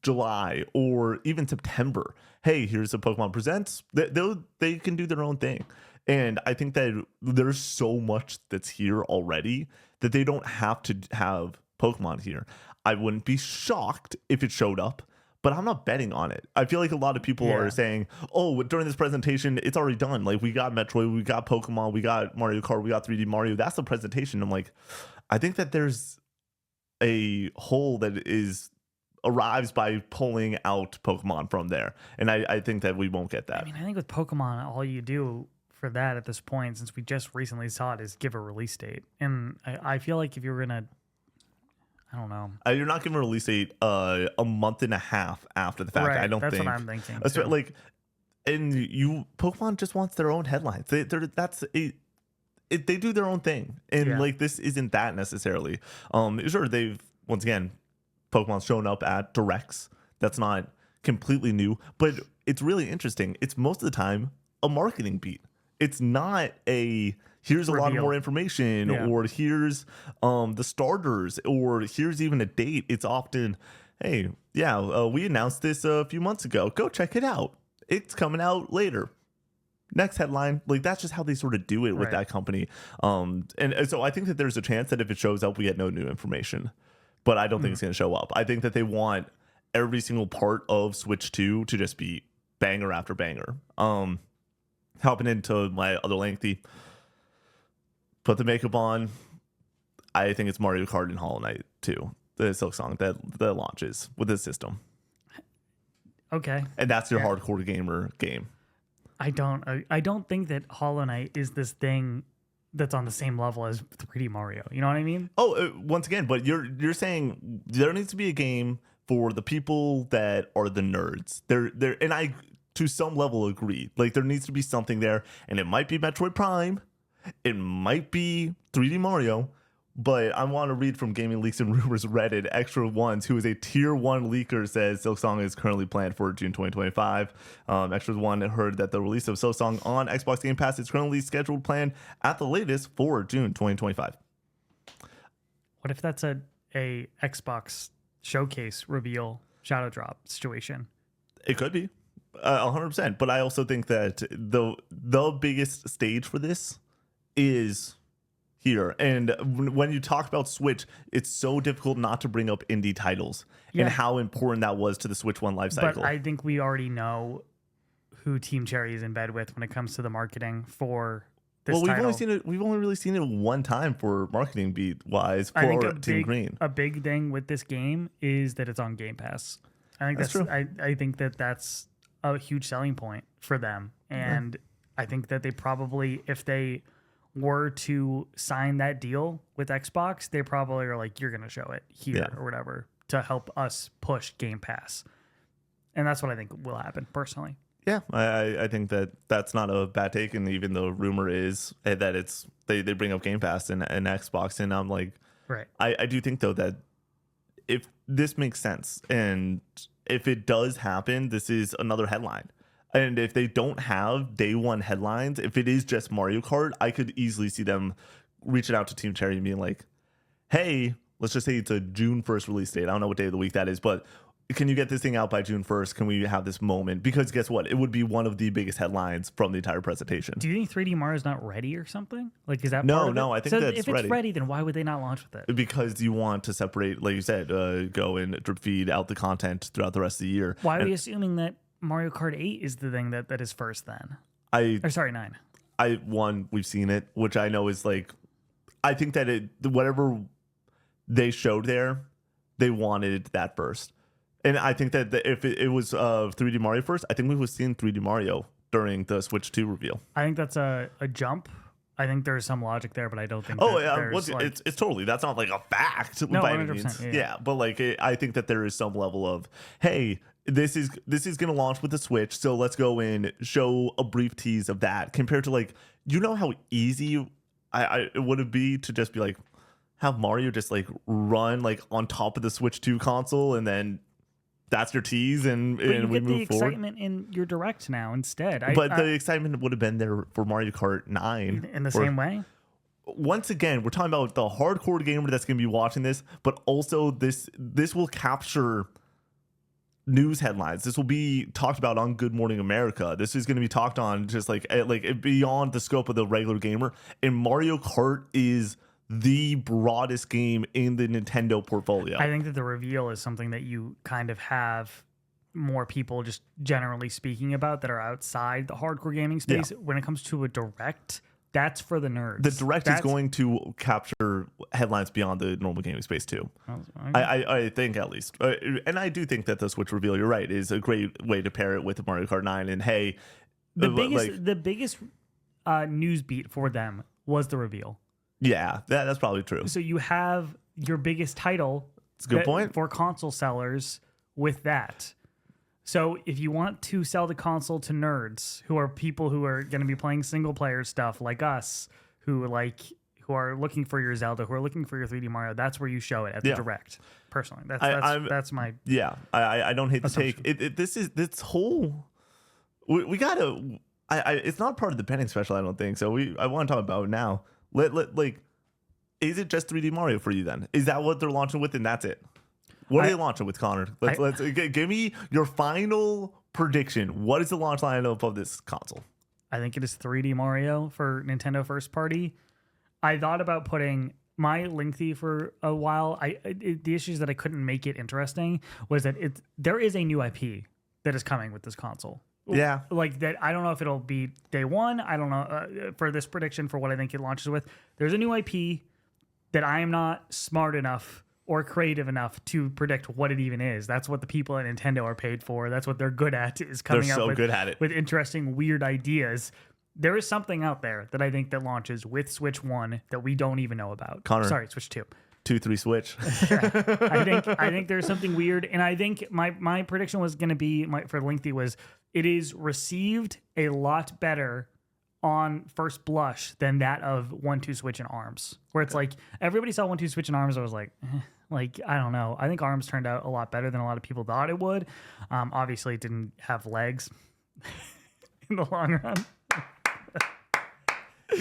July, or even September. Hey, here's a Pokemon Presents. They can do their own thing, and I think that there's so much that's here already that they don't have to have Pokemon here. I wouldn't be shocked if it showed up, but I'm not betting on it. I feel like a lot of people are saying, oh, during this presentation, it's already done. Like, we got Metroid, we got Pokemon, we got Mario Kart, we got 3D Mario. That's the presentation. I'm like, I think that there's a hole that arrives by pulling out Pokemon from there. And I think that we won't get that. I mean, I think with Pokemon, all you do for that at this point, since we just recently saw it, is give a release date. And I feel like if you were going to, I don't know. You're not giving a release date a month and a half after the fact. Right, I don't that's think. That's what I'm thinking. That's like, and Pokemon just wants their own headlines. They do their own thing, and like this isn't that necessarily. Sure, they've once again, Pokemon's shown up at directs. That's not completely new, but it's really interesting. It's most of the time a marketing beat. It's not a here's a lot more information, or here's the starters, or here's even a date. It's often, hey, we announced this a few months ago. Go check it out. It's coming out later. Next headline. Like, that's just how they sort of do it with that company. And so I think that there's a chance that if it shows up, we get no new information. But I don't think it's going to show up. I think that they want every single part of Switch 2 to just be banger after banger. Hopping into my other lengthy, put the makeup on. I think it's Mario Kart and Hollow Knight 2, the Silk Song that launches with this system. Okay. And that's your hardcore gamer game. I don't think that Hollow Knight is this thing that's on the same level as 3D Mario. You know what I mean? Oh, once again, but you're saying there needs to be a game for the people that are the nerds. There, and I to some level agree. Like, there needs to be something there, and it might be Metroid Prime, it might be 3D Mario, but I want to read from Gaming Leaks and Rumors Reddit. Extra Ones, who is a tier 1 leaker, says Silksong is currently planned for June 2025. Extra One heard that the release of Silksong on Xbox Game Pass is currently scheduled planned at the latest for June 2025. What if that's a Xbox showcase reveal shadow drop situation? It could be 100%, but I also think that the biggest stage for this is here. And when you talk about Switch, it's so difficult not to bring up indie titles and how important that was to the Switch 1 life cycle. But I think we already know who Team Cherry is in bed with when it comes to the marketing for this title. We've only really seen it one time for marketing beat wise for Team Green. A big thing with this game is that it's on Game Pass. I think that's true. I think that that's a huge selling point for them. And I think that they probably, if they were to sign that deal with Xbox, they probably are like, you're going to show it here or whatever to help us push Game Pass. And that's what I think will happen personally. Yeah, I think that that's not a bad take. And even the rumor is that it's they bring up Game Pass and Xbox. And I'm like, I do think, though, that if this makes sense and if it does happen, this is another headline. And if they don't have day one headlines, if it is just Mario Kart, I could easily see them reaching out to Team Cherry and being like, hey, let's just say it's a June 1st release date. I don't know what day of the week that is, but can you get this thing out by June 1st? Can we have this moment? Because guess what? It would be one of the biggest headlines from the entire presentation. Do you think 3D Mario is not ready or something? Like, is that no, part of no? it? I think so that's if it's ready, then why would they not launch with it? Because you want to separate, like you said, go and drip feed out the content throughout the rest of the year. Why are we assuming that Mario Kart 8 is the thing that is first then? 9. We've seen it, which I know is like, I think that whatever they showed there, they wanted that first. And I think that if it was 3D Mario first, I think we would have seen 3D Mario during the Switch 2 reveal. I think that's a jump. I think there's some logic there, but I don't think. It's totally. That's not like a fact. No, by 100%. any means. Yeah, but like I think that there is some level of, hey, this is going to launch with the Switch, so let's go in, show a brief tease of that compared to like, you know how easy it would be to just be like have Mario just like run like on top of the Switch 2 console, and then that's your tease, and But you we get the move forward. excitement in your Direct now instead. But the excitement would have been there for Mario Kart 9 in the same way. Once again, we're talking about the hardcore gamer that's going to be watching this, but also this will capture news headlines. This will be talked about on Good Morning America. This is going to be talked on just like beyond the scope of the regular gamer. And Mario Kart is the broadest game in the Nintendo portfolio. I think that the reveal is something that you kind of have more people just generally speaking about that are outside the hardcore gaming space. When it comes to a Direct, that's for the nerds. The Direct is going to capture headlines beyond the normal gaming space too. I think, at least. And I do think that the Switch reveal, you're right, is a great way to pair it with Mario Kart 9. And hey, the biggest news beat for them was the reveal. Yeah, that's probably true. So you have your biggest title. That's a good point. For console sellers with that. So if you want to sell the console to nerds, who are people who are going to be playing single player stuff like us, who are looking for your Zelda, who are looking for your 3D Mario, that's where you show it at the Direct. Personally, that's my I don't hate the take. This whole we gotta. It's not part of the pending special. I don't think so. I want to talk about it now. Is it just 3D Mario for you then? Is that what they're launching with, and that's it? What are they launching with, Connor? Let's give me your final prediction. What is the launch lineup of this console? I think it is 3D Mario for Nintendo first party. I thought about putting my lengthy for a while. The issue is that I couldn't make it interesting was that there is a new IP that is coming with this console. Yeah. Like that. I don't know if it'll be day one. I don't know for this prediction for what I think it launches with. There's a new IP that I am not smart enough or creative enough to predict what it even is. That's what the people at Nintendo are paid for. That's what they're good at, is coming up with interesting, weird ideas. There is something out there that I think that launches with Switch 1 that we don't even know about. Connor, sorry, Switch 2. 2-3 Switch. I think there's something weird, and I think my prediction was going to be for lengthy was it is received a lot better on first blush than that of 1-2 Switch and ARMS, where it's like everybody saw 1-2 Switch and ARMS. I was like, I don't know. I think ARMS turned out a lot better than a lot of people thought it would. Obviously, it didn't have legs in the long run.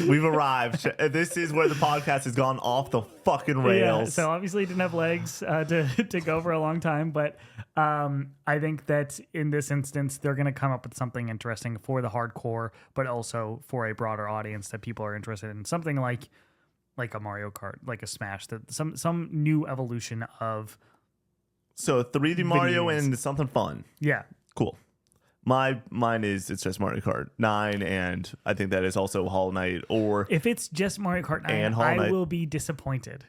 We've arrived. This is where the podcast has gone off the fucking rails. Yeah, so obviously it didn't have legs to go for a long time, but I think that in this instance, they're going to come up with something interesting for the hardcore, but also for a broader audience that people are interested in. Something like a Mario Kart, like a Smash, that some new evolution of. So 3D Mario and something fun. Yeah. Cool. Mine is it's just Mario Kart 9, and I think that is also Hollow Knight. Or if it's just Mario Kart 9, I will be disappointed.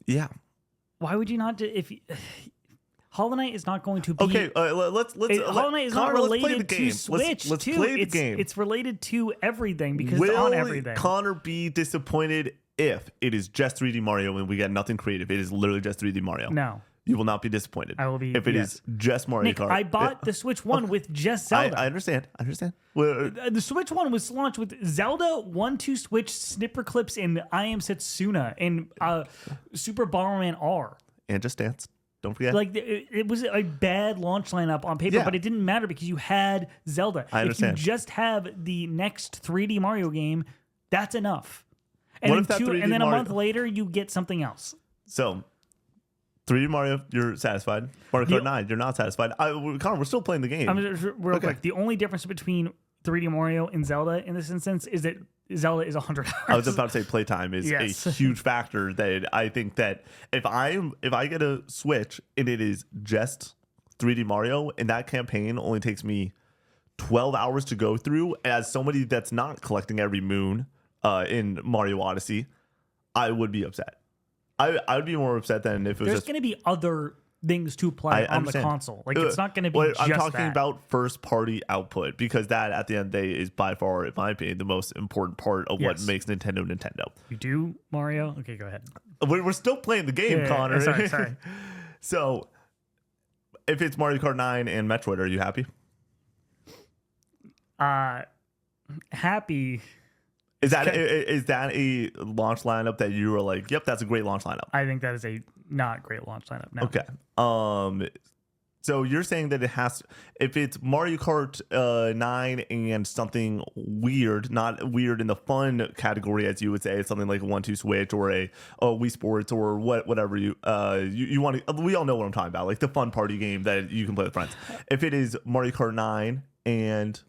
Yeah. Why would you not? Hollow Knight is not going to be okay. Let's Hollow Knight is not related to Switch. Let's play the game. It's related to everything because it's on everything. Will Connor be disappointed if it is just 3D Mario and we get nothing creative? It is literally just 3D Mario. No. You will not be disappointed. I will be if it is just Mario Kart. I bought the Switch 1 with just Zelda. I understand. Well, the Switch 1 was launched with Zelda 1-2 Switch Snipper Clips in I Am Setsuna and Super Bomberman R. And Just Dance. Don't forget. Like it was a bad launch lineup on paper, but it didn't matter because you had Zelda. I understand. If you just have the next 3D Mario game, that's enough. And what then a month later, you get something else. So 3D Mario, you're satisfied. Mario Kart 9, you're not satisfied. Connor, we're still playing the game. Real quick, the only difference between 3D Mario and Zelda in this instance is that Zelda is 100 hours. I was about to say playtime is a huge factor that I think that if I get a Switch and it is just 3D Mario and that campaign only takes me 12 hours to go through, as somebody that's not collecting every moon in Mario Odyssey, I would be upset. I would be more upset than if it was There's going to be other things to play on the console. Like, it's not going to be just I'm talking that. about first-party output, because that, at the end of the day, is by far, in my opinion, the most important part of what makes Nintendo Nintendo. You do, Mario? Okay, go ahead. We're still playing the game, Connor. Sorry. So, if it's Mario Kart 9 and Metroid, are you happy? Happy. Is that a launch lineup that you were like, yep, that's a great launch lineup? I think that is a not great launch lineup. No. Okay. So you're saying that it has, if it's Mario Kart 9 and something weird, not weird in the fun category, as you would say, something like a 1-2 Switch or a Wii Sports or whatever you want to, we all know what I'm talking about, like the fun party game that you can play with friends. If it is Mario Kart 9 and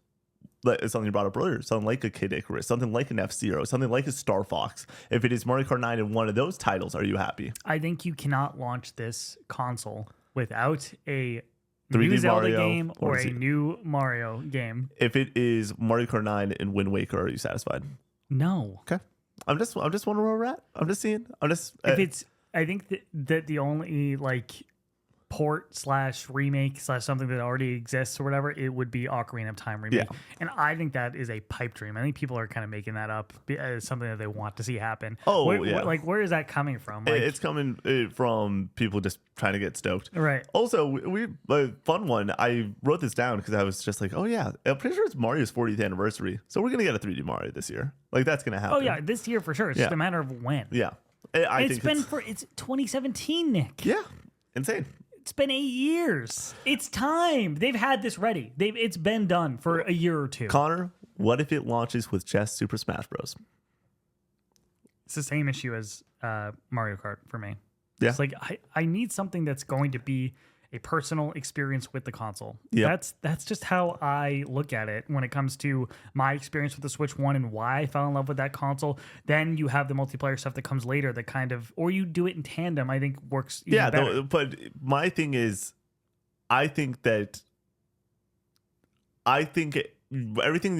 something you brought up earlier, something like a Kid Icarus, something like an F-Zero, something like a Star Fox, if it is Mario Kart 9 and one of those titles, are you happy? I think you cannot launch this console without a 3D new Zelda Mario game or a Odyssey. new Mario game. If it is Mario Kart 9 and Wind Waker, are you satisfied? No. Okay. I'm just wondering where we're at. I'm just seeing. If it's, I think that the only like port / remake / something that already exists or whatever, it would be Ocarina of Time remake. Yeah. And I think that is a pipe dream. I think people are kind of making that up as something that they want to see happen. Oh, yeah. Where is that coming from? Like, it's coming from people just trying to get stoked. right. Also, we a fun one. I wrote this down because I was just like, oh yeah, I'm pretty sure it's Mario's 40th anniversary, so we're gonna get a 3D Mario this year. Like that's gonna happen. Oh yeah, this year for sure. It's just a matter of when. Yeah. It's 2017, Nick. Yeah, insane. It's been 8 years. It's time. They've had this ready. It's been done for a year or two. Connor, what if it launches with just Super Smash Bros? It's the same issue as Mario Kart for me. Yeah. It's like I need something that's going to be a personal experience with the console. Yep. That's just how I look at it when it comes to my experience with the Switch 1 and why I fell in love with that console. Then you have the multiplayer stuff that comes later that kind of, or you do it in tandem, I think works even better. But my thing is, I think everything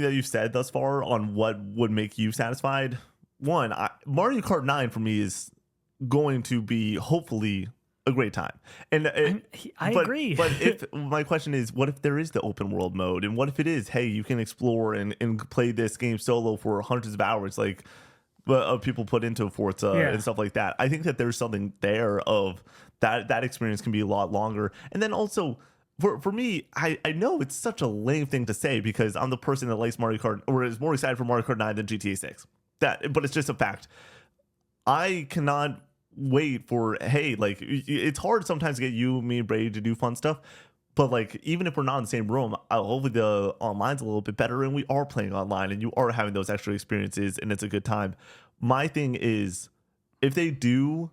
that you've said thus far on what would make you satisfied, Mario Kart 9 for me is going to be hopefully a great time. And I agree. But if my question is, what if there is the open world mode, and what if it is, hey, you can explore and play this game solo for hundreds of hours, like people put into Forza and stuff like that. I think that there's something there of that experience can be a lot longer. And then also for me, I know it's such a lame thing to say because I'm the person that likes Mario Kart or is more excited for Mario Kart 9 than GTA 6. But it's just a fact. I cannot wait for, hey, like it's hard sometimes to get you, me, and Brady to do fun stuff, but like even if we're not in the same room, hopefully the online's a little bit better and we are playing online and you are having those extra experiences and it's a good time. My thing is, if they do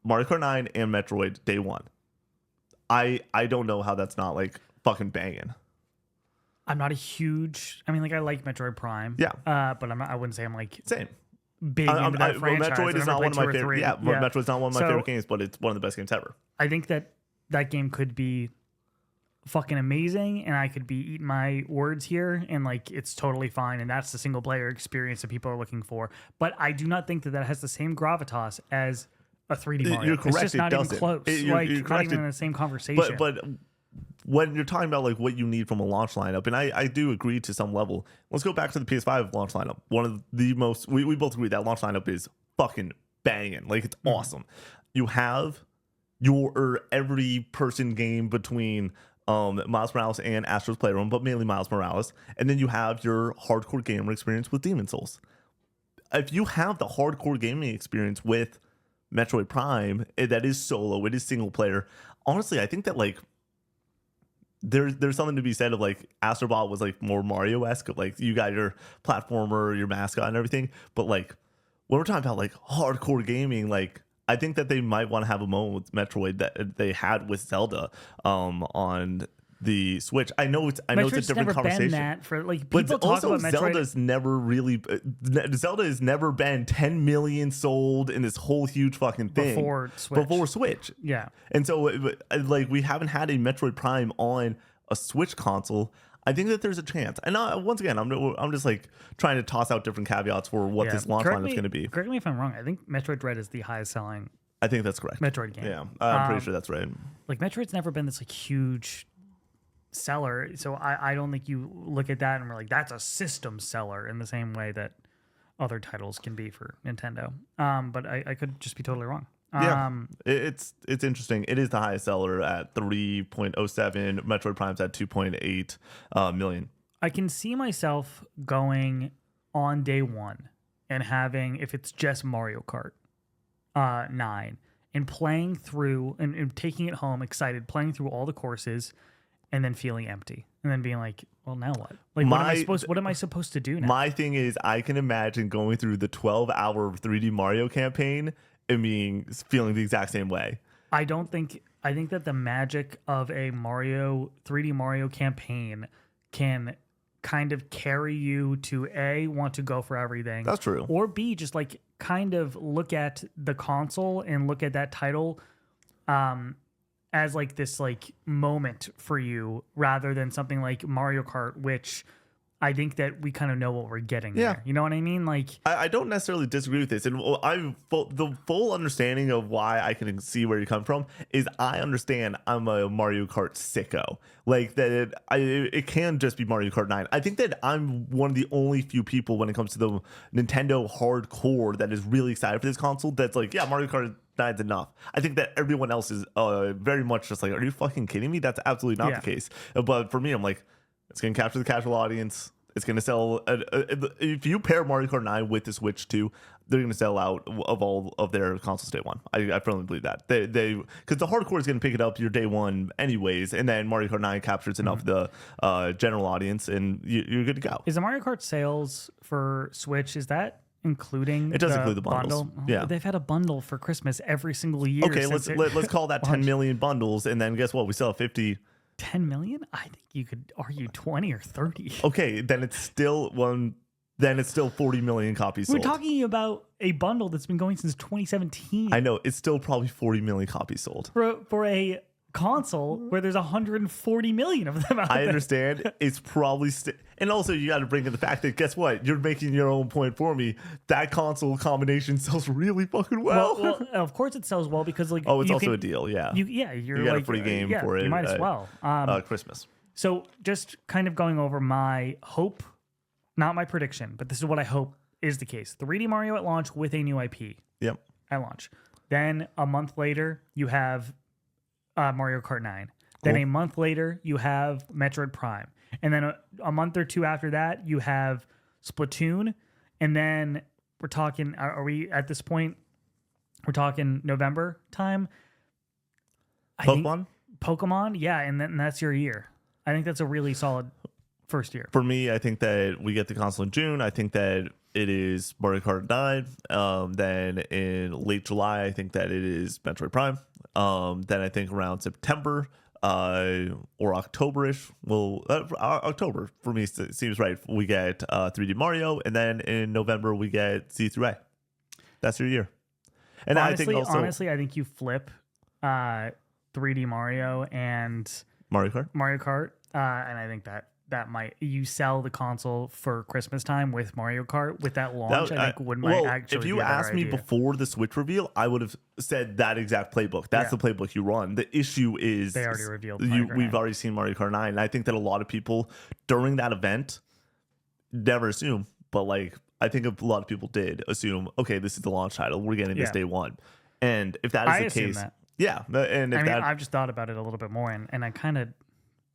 Mario Kart 9 and Metroid day one, I don't know how that's not like fucking banging. I'm not a huge, I mean, like I like Metroid Prime, but I wouldn't say I'm like same big into that franchise. Metroid is not one of my favorite. Metroid's not one of my favorite games, but it's one of the best games ever. I think that game could be fucking amazing, and I could be eating my words here, and like it's totally fine, and that's the single player experience that people are looking for. But I do not think that has the same gravitas as a 3D Mario. You're correct. It's just not even close. You're not even in the same conversation. But when you're talking about like what you need from a launch lineup, and I do agree to some level. Let's go back to the PS5 launch lineup. One of the most, we both agree that launch lineup is fucking banging. Like it's awesome. You have your every person game between Miles Morales and Astro's Playroom, but mainly Miles Morales. And then you have your hardcore gamer experience with Demon's Souls. If you have the hardcore gaming experience with Metroid Prime, that is solo, it is single player. Honestly, I think that like there's something to be said of like Astrobot was like more Mario-esque, like you got your platformer, your mascot and everything. But like when we're talking about like hardcore gaming, like I think that they might want to have a moment with Metroid that they had with Zelda on the Switch. I know it's a different never conversation. Been that for like people but talk also about Metroid. Zelda has never been 10 million sold in this whole huge fucking thing before Switch. Yeah. And so like we haven't had a Metroid Prime on a Switch console. I think that there's a chance. And once again, I'm just like trying to toss out different caveats for what this launch line is going to be. Correct me if I'm wrong. I think Metroid Dread is the highest selling. I think that's correct. Metroid game. Yeah, I'm pretty sure that's right. Like Metroid's never been this like huge seller, so I don't think you look at that and we're like, that's a system seller in the same way that other titles can be for Nintendo. But I could just be totally wrong. It's interesting. It is the highest seller at 3.07. Metroid Prime's at 2.8 million. I can see myself going on day one and having, if it's just Mario Kart 9, and playing through and taking it home excited, playing through all the courses, and then feeling empty, and then being like, well, now what? Like, what am I supposed to do now? My thing is, I can imagine going through the 12-hour 3D Mario campaign and feeling the exact same way. I think that the magic of a 3D Mario campaign can kind of carry you to A, want to go for everything. That's true. Or B, just like kind of look at the console and look at that title as like this like moment for you, rather than something like Mario Kart, which I think that we kind of know what we're getting there. You know what I mean? Like, I don't necessarily disagree with this. And the full understanding of why I can see where you come from is I understand I'm a Mario Kart sicko. Like, that it can just be Mario Kart 9. I think that I'm one of the only few people when it comes to the Nintendo hardcore that is really excited for this console that's like, yeah, Mario Kart 9's enough. I think that everyone else is very much just like, are you fucking kidding me? That's absolutely not the case. But for me, I'm like, it's going to capture the casual audience. It's going to sell. If you pair Mario Kart 9 with the Switch 2, they're going to sell out of all of their consoles day one. I firmly believe that. They because the hardcore is going to pick it up your day one anyways, and then Mario Kart 9 captures enough of the general audience, and you're good to go. Is the Mario Kart sales for Switch, is that including it does include the bundles. Bundle? Yeah, they've had a bundle for Christmas every single year. Okay, let's call that 10 million bundles, and then guess what? We sell 50. 10 million? I think you could argue 20 or 30. Okay, then it's still 40 million copies sold. We're talking about a bundle that's been going since 2017. I know, it's still probably 40 million copies sold. For a console where there's 140 million of them out there. I understand. It's probably and also you got to bring in the fact that guess what? You're making your own point for me. That console combination sells really fucking well. Well, of course it sells well because like it's also a deal. Yeah, you got like, a free game for it. You might as well. Christmas. So just kind of going over my hope, not my prediction, but this is what I hope is the case. 3D Mario at launch with a new IP. Yep. At launch. Then a month later you have Mario Kart 9. Then a month later, you have Metroid Prime. And then a month or two after that, you have Splatoon. And then we're talking, are we at this point, we're talking November time? Pokemon, yeah. And then that's your year. I think that's a really solid first year. For me, I think that we get the console in June. I think that it is Mario Kart 9. Then in late July, I think that it is Metroid Prime. Then I think around September or October-ish, October for me seems right. We get 3D Mario, and then in November we get C through A. That's your year. And honestly, I think I think you flip 3D Mario and Mario Kart, and I think that might, you sell the console for Christmas time with Mario Kart with that launch. I think might actually. If you asked me before the Switch reveal, I would have said that exact playbook. That's the playbook you run. The issue is they already revealed. We've already seen Mario Kart 9, and I think that a lot of people during that event never assume, but like I think a lot of people did assume. Okay, this is the launch title. We're getting this day one, and if that is the case, and I've just thought about it a little bit more, and I kind of.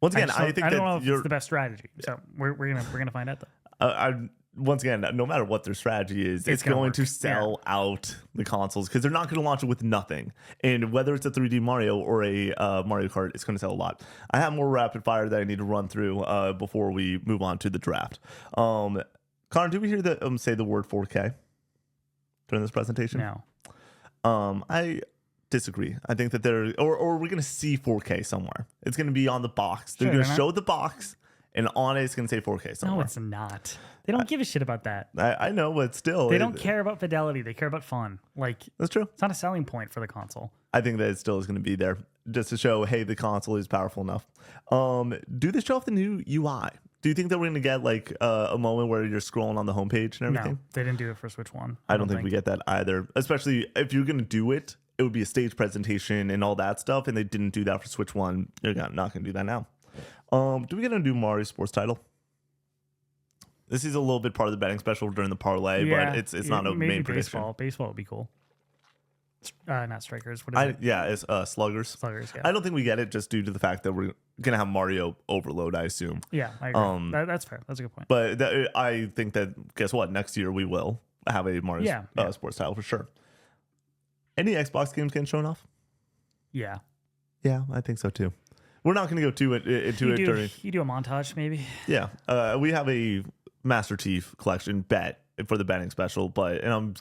Once again, I don't know if it's the best strategy. So we're gonna find out though. Once again, no matter what their strategy is, it's going to sell out the consoles because they're not going to launch it with nothing. And whether it's a 3D Mario or a Mario Kart, it's going to sell a lot. I have more rapid fire that I need to run through before we move on to the draft. Connor, did we hear say the word 4K during this presentation? No. I disagree. I think that or we're going to see 4K somewhere. It's going to be on the box. They're going to show the box, and on it, it's going to say 4K somewhere. No, it's not. They don't give a shit about that. I know, but still. They don't care about fidelity. They care about fun. Like, that's true. It's not a selling point for the console. I think that it still is going to be there just to show, hey, the console is powerful enough. Do they show off the new UI? Do you think that we're going to get like a moment where you're scrolling on the homepage and everything? No, they didn't do it for Switch 1. I don't think we get that either, especially if you're going to do it. It would be a stage presentation and all that stuff, and they didn't do that for Switch 1. You're not going to do that now. Do we get to do Mario Sports title? This is a little bit part of the betting special during the parlay, but it's not a main prediction. Baseball would be cool. Not strikers. What is it? Yeah, it's Sluggers. Sluggers. Yeah. I don't think we get it just due to the fact that we're gonna have Mario Overload, I assume. Yeah, I agree. That's fair. That's a good point. But I think that, guess what? Next year we will have a Mario sports title for sure. Any Xbox games getting shown off? Yeah. Yeah, I think so too. We're not going to go into it during. You do a montage, maybe. Yeah, we have a Master Chief Collection bet for the betting special, and I'm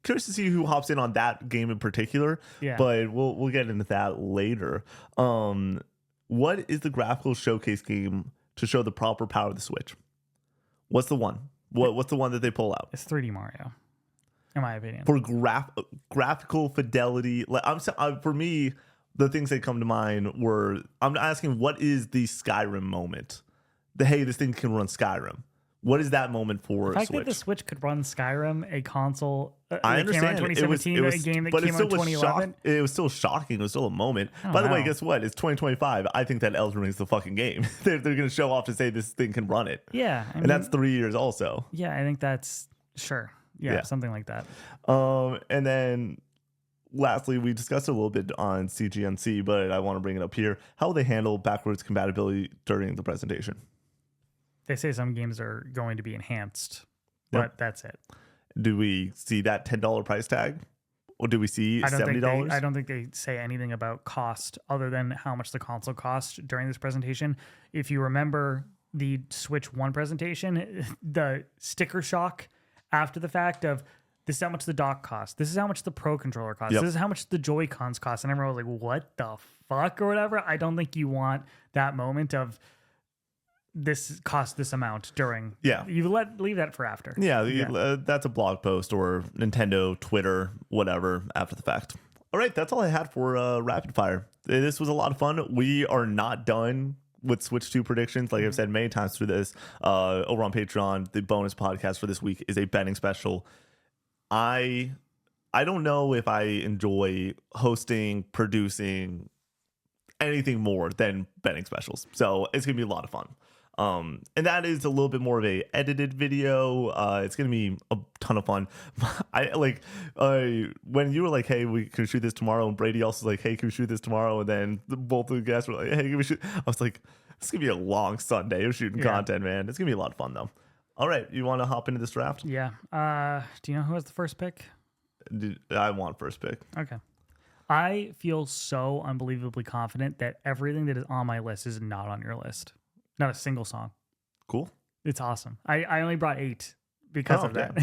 curious to see who hops in on that game in particular. Yeah. But we'll get into that later. What is the graphical showcase game to show the proper power of the Switch? What's the one? What's the one that they pull out? It's 3D Mario, in my opinion. For graphical fidelity, for me, the things that come to mind were, I'm asking, what is the Skyrim moment? Hey, this thing can run Skyrim. What is that moment for the fact Switch? that the Switch could run Skyrim, a console I understand. came out in 2017, a game that came out in 2011. It was still shocking. It was still a moment. By the way, guess what? It's 2025. I think that Elden Ring is the fucking game. They're going to show off to say this thing can run it. Yeah. And that's 3 years also. Yeah, I think that's, sure. Yeah, something like that. And then lastly, we discussed it a little bit on CGNC, but I want to bring it up here. How will they handle backwards compatibility during the presentation? They say some games are going to be enhanced, but that's it. Do we see that $10 price tag? Or do we see $70? I don't think they say anything about cost other than how much the console cost during this presentation. If you remember the Switch 1 presentation, the sticker shock after the fact of, this is how much the dock costs. This is how much the Pro Controller costs. Yep. This is how much the Joy-Cons cost. And everyone was like, what the fuck or whatever. I don't think you want that moment of this cost this amount during. Yeah. You leave that for after. Yeah. That's a blog post or Nintendo, Twitter, whatever, after the fact. All right. That's all I had for Rapid Fire. This was a lot of fun. We are not done with Switch 2 predictions. Like I've said many times through this, over on Patreon, the bonus podcast for this week is a betting special. I don't know if I enjoy hosting, producing anything more than betting specials. So it's going to be a lot of fun. And that is a little bit more of a edited video. It's going to be a ton of fun. When you were like, hey, we can shoot this tomorrow. And Brady also was like, hey, can we shoot this tomorrow? And then both of the guys were like, hey, can we shoot? I was like, this is going to be a long Sunday of shooting content, man. It's going to be a lot of fun though. All right. You want to hop into this draft? Yeah. Do you know who has the first pick? I want first pick. Okay. I feel so unbelievably confident that everything that is on my list is not on your list. Not a single song. Cool. It's awesome. I only brought 8 because of that.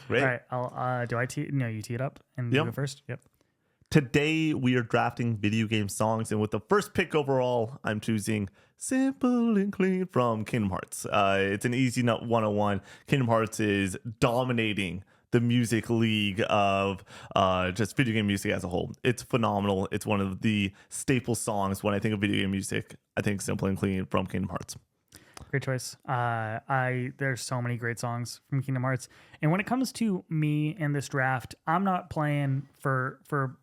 Great. All right. You tee it up and you go first? Yep. Today we are drafting video game songs, and with the first pick overall, I'm choosing Simple and Clean from Kingdom Hearts. It's an easy 101. Kingdom Hearts is dominating the music league of just video game music as a whole. It's phenomenal. It's one of the staple songs when I think of video game music. I think Simple and Clean from Kingdom Hearts. Great choice. There's so many great songs from Kingdom Hearts. And when it comes to me and this draft, I'm not playing for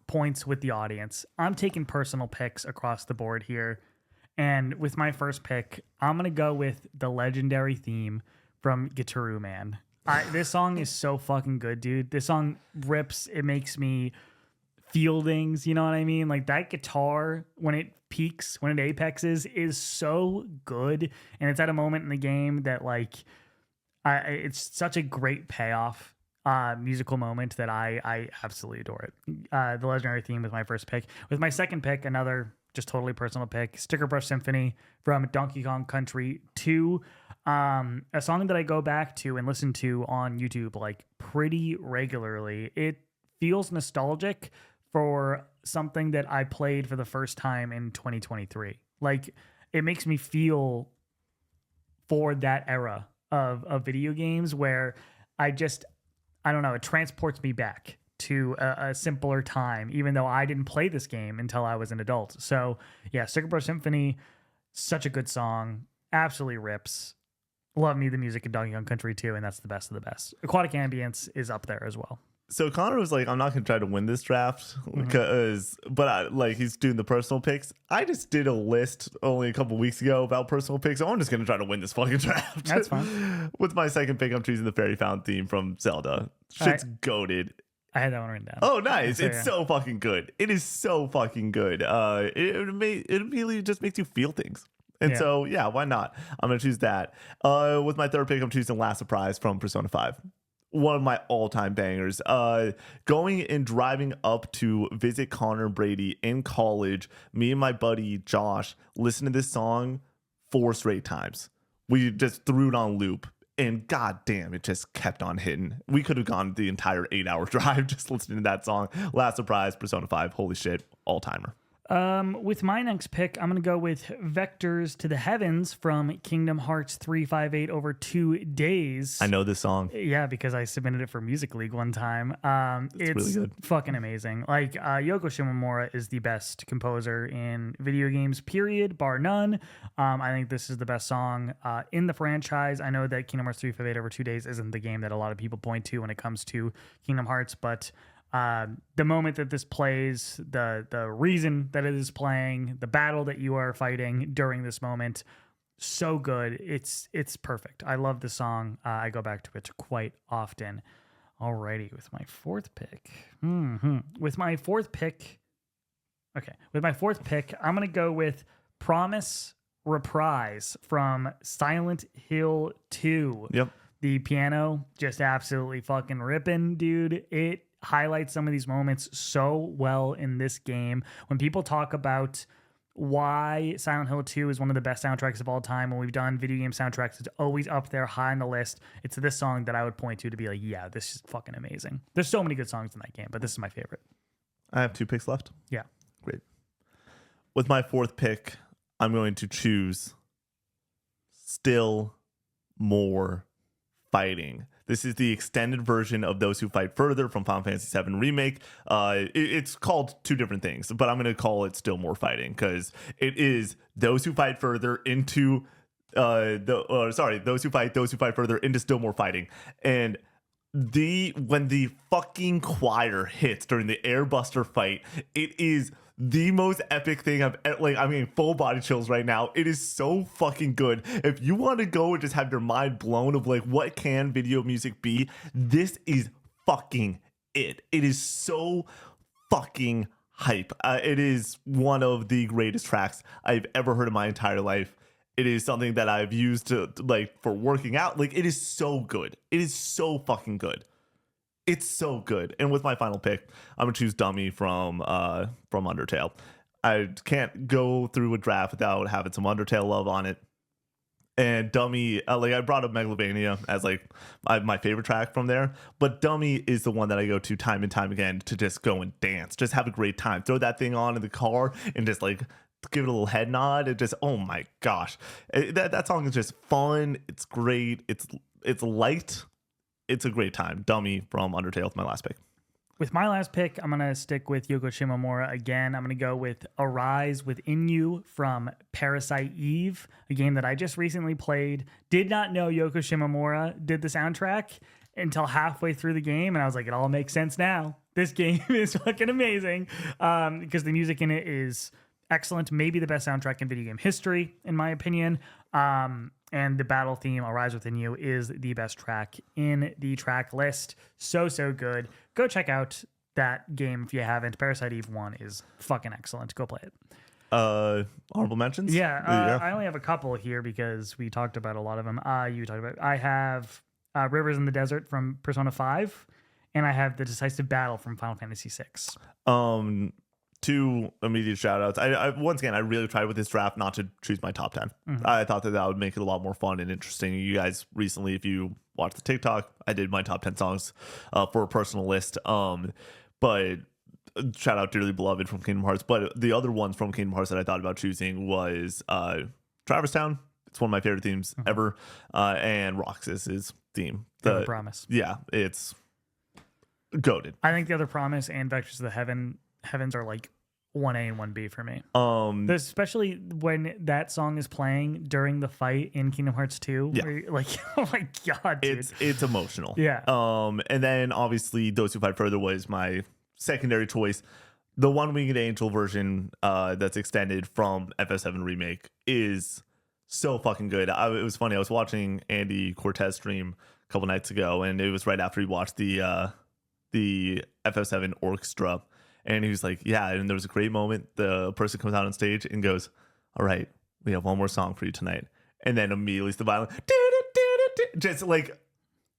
points with the audience. I'm taking personal picks across the board here. And with my first pick, I'm going to go with the legendary theme from Gitaroo Man. This song is so fucking good, dude. This song rips. It makes me feel things, you know what I mean? Like that guitar, when it peaks, when it apexes, is so good. And it's at a moment in the game that it's such a great payoff musical moment that I absolutely adore it. The legendary theme was my first pick. With my second pick, another just totally personal pick, Sticker Brush Symphony from Donkey Kong Country 2. A song that I go back to and listen to on YouTube pretty regularly. It feels nostalgic for something that I played for the first time in 2023. It makes me feel for that era of video games where I don't know, it transports me back to a simpler time, even though I didn't play this game until I was an adult. So yeah, Sticker Brush Symphony, such a good song, absolutely rips. Love me the music in Donkey Kong Country 2, and that's the best of the best. Aquatic Ambience is up there as well. So Connor was like, I'm not going to try to win this draft he's doing the personal picks. I just did a list only a couple weeks ago about personal picks. So I'm just going to try to win this fucking draft. That's fine. With my second pick, I'm choosing the Fairy Fountain theme from Zelda. Shit's goated. I had that one written down. Oh, nice. So, It's so fucking good. It is so fucking good. It immediately just makes you feel things. And so, yeah, why not? I'm going to choose that. With my third pick, I'm choosing Last Surprise from Persona 5. One of my all-time bangers. Going and driving up to visit Connor Brady in college, me and my buddy Josh listened to this song 4 straight times. We just threw it on loop. And goddamn, it just kept on hitting. We could have gone the entire 8-hour drive just listening to that song. Last Surprise, Persona 5. Holy shit, all-timer. With my next pick, I'm going to go with Vectors to the Heavens from Kingdom Hearts 358 over 2 days. I know this song. Yeah, because I submitted it for Music League one time. It's really good. Fucking amazing. Like, Yoko Shimomura is the best composer in video games, period, bar none. I think this is the best song in the franchise. I know that Kingdom Hearts 358 over 2 days isn't the game that a lot of people point to when it comes to Kingdom Hearts, but the moment that this plays, the reason that it is playing, the battle that you are fighting during this moment, so good. It's perfect. I love the song. I go back to it quite often. Alrighty, with my fourth pick. With my fourth pick, I'm gonna go with Promise Reprise from Silent Hill 2. Yep. The piano just absolutely fucking ripping, dude. It highlights some of these moments so well in this game. When people talk about why Silent Hill 2 is one of the best soundtracks of all time, when we've done video game soundtracks, it's always up there high on the list. It's this song that I would point to be like, yeah, this is fucking amazing. There's so many good songs in that game, but this is my favorite. I have 2 picks left. Yeah. Great. With my fourth pick, I'm going to choose Still More Fighting. This is the extended version of Those Who Fight Further from Final Fantasy VII Remake. It's called 2 different things, but I'm going to call it Still More Fighting because it is Those Who Fight Further into Those Who Fight Further into Still More Fighting. And when the fucking choir hits during the Airbuster fight, it is the most epic thing I'm getting full body chills right now. It is so fucking good. If you want to go and just have your mind blown of like what can video music be, this is fucking it. It is so fucking hype. It is one of the greatest tracks I've ever heard in my entire life. It is something that I've used to like for working out. Like it is so good. It is so fucking good. It's so good. And with my final pick, I'm gonna choose Dummy from Undertale. I can't go through a draft without having some Undertale love on it. And Dummy, I brought up Megalovania as my favorite track from there, but Dummy is the one that I go to time and time again to just go and dance, just have a great time, throw that thing on in the car and just like give it a little head nod. It just, oh my gosh, that song is just fun. It's great. It's light. It's a great time. Dummy from Undertale with my last pick. With my last pick, I'm going to stick with Yoko Shimomura again. I'm going to go with Arise Within You from Parasite Eve, a game that I just recently played. Did not know Yoko Shimomura did the soundtrack until halfway through the game, and I was like, it all makes sense now. This game is fucking amazing because the music in it is excellent. Maybe the best soundtrack in video game history, in my opinion. And the battle theme, Arise Within You, is the best track in the track list. So good. Go check out that game if you haven't. Parasite Eve 1 is fucking excellent. Go play it. Honorable mentions? Yeah. I only have a couple here because we talked about a lot of them. I have Rivers in the Desert from Persona 5, and I have The Decisive Battle from Final Fantasy 6. 2 immediate shout outs. I once again, I really tried with this draft not to choose my top 10. I thought that would make it a lot more fun and interesting. You guys recently, if you watched the TikTok, I did my top 10 songs for a personal list. But shout out Dearly Beloved from Kingdom Hearts. But the other ones from Kingdom Hearts that I thought about choosing was Traverse Town. It's one of my favorite themes ever. And Roxas's theme. The Promise. Yeah, it's goated. I think the other Promise and Vectors of the Heavens are like 1A and 1B for me. Especially when that song is playing during the fight in Kingdom Hearts 2. Yeah. Where you're like, oh my god, dude. It's emotional. Yeah. And then obviously Those Who Fight Further was my secondary choice. The One Winged Angel version that's extended from FF7 Remake is so fucking good. It was funny. I was watching Andy Cortez stream a couple nights ago, and it was right after he watched the the FF7 orchestra. And he was like, yeah. And there was a great moment. The person comes out on stage and goes, all right, we have one more song for you tonight. And then immediately it's the violin. Just like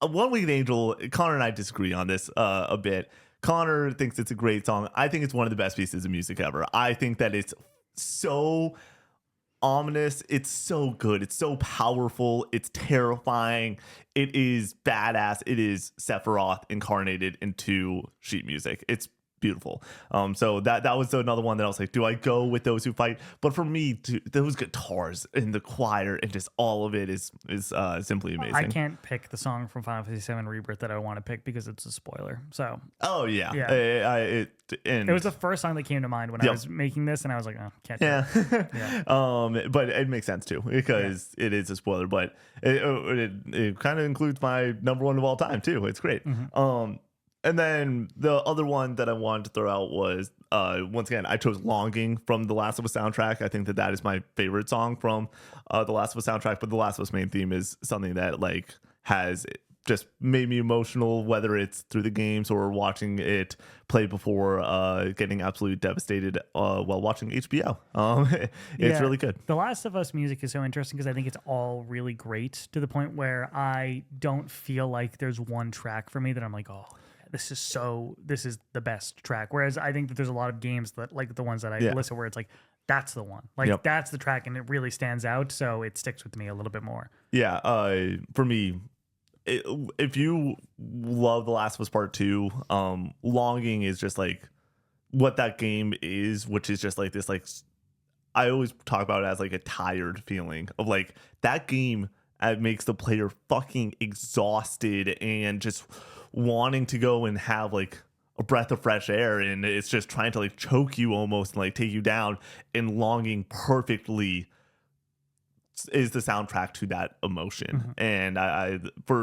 a One Winged Angel. Connor and I disagree on this a bit. Connor thinks it's a great song. I think it's one of the best pieces of music ever. I think that it's so ominous. It's so good. It's so powerful. It's terrifying. It is badass. It is Sephiroth incarnated into sheet music. It's beautiful. So that was another one that I was like, do I go with those who fight? But for me, those guitars in the choir and just all of it is simply amazing. I can't pick the song from Final Fantasy VII Rebirth that I want to pick because it's a spoiler. So yeah. It was the first song that came to mind when I was making this, and I was like, oh, can't do it. Yeah. But it makes sense too because it is a spoiler, but it kind of includes my number one of all time too. It's great. And then the other one that I wanted to throw out was, once again, I chose Longing from the Last of Us soundtrack. I think that is my favorite song from the Last of Us soundtrack, but the Last of Us main theme is something that like has just made me emotional, whether it's through the games or watching it play before getting absolutely devastated while watching HBO. It's really good. The Last of Us music is so interesting because I think it's all really great to the point where I don't feel like there's one track for me that I'm like, oh, this is the best track. Whereas I think that there's a lot of games that like the ones that I listen where it's like, that's the one. Like that's the track and it really stands out. So it sticks with me a little bit more. Yeah. For me, if you love The Last of Us Part 2, Longing is just like what that game is, which is just like this, like I always talk about it as like a tired feeling of like that game makes the player fucking exhausted and just wanting to go and have like a breath of fresh air, and it's just trying to like choke you almost and like take you down, and Longing perfectly is the soundtrack to that emotion. And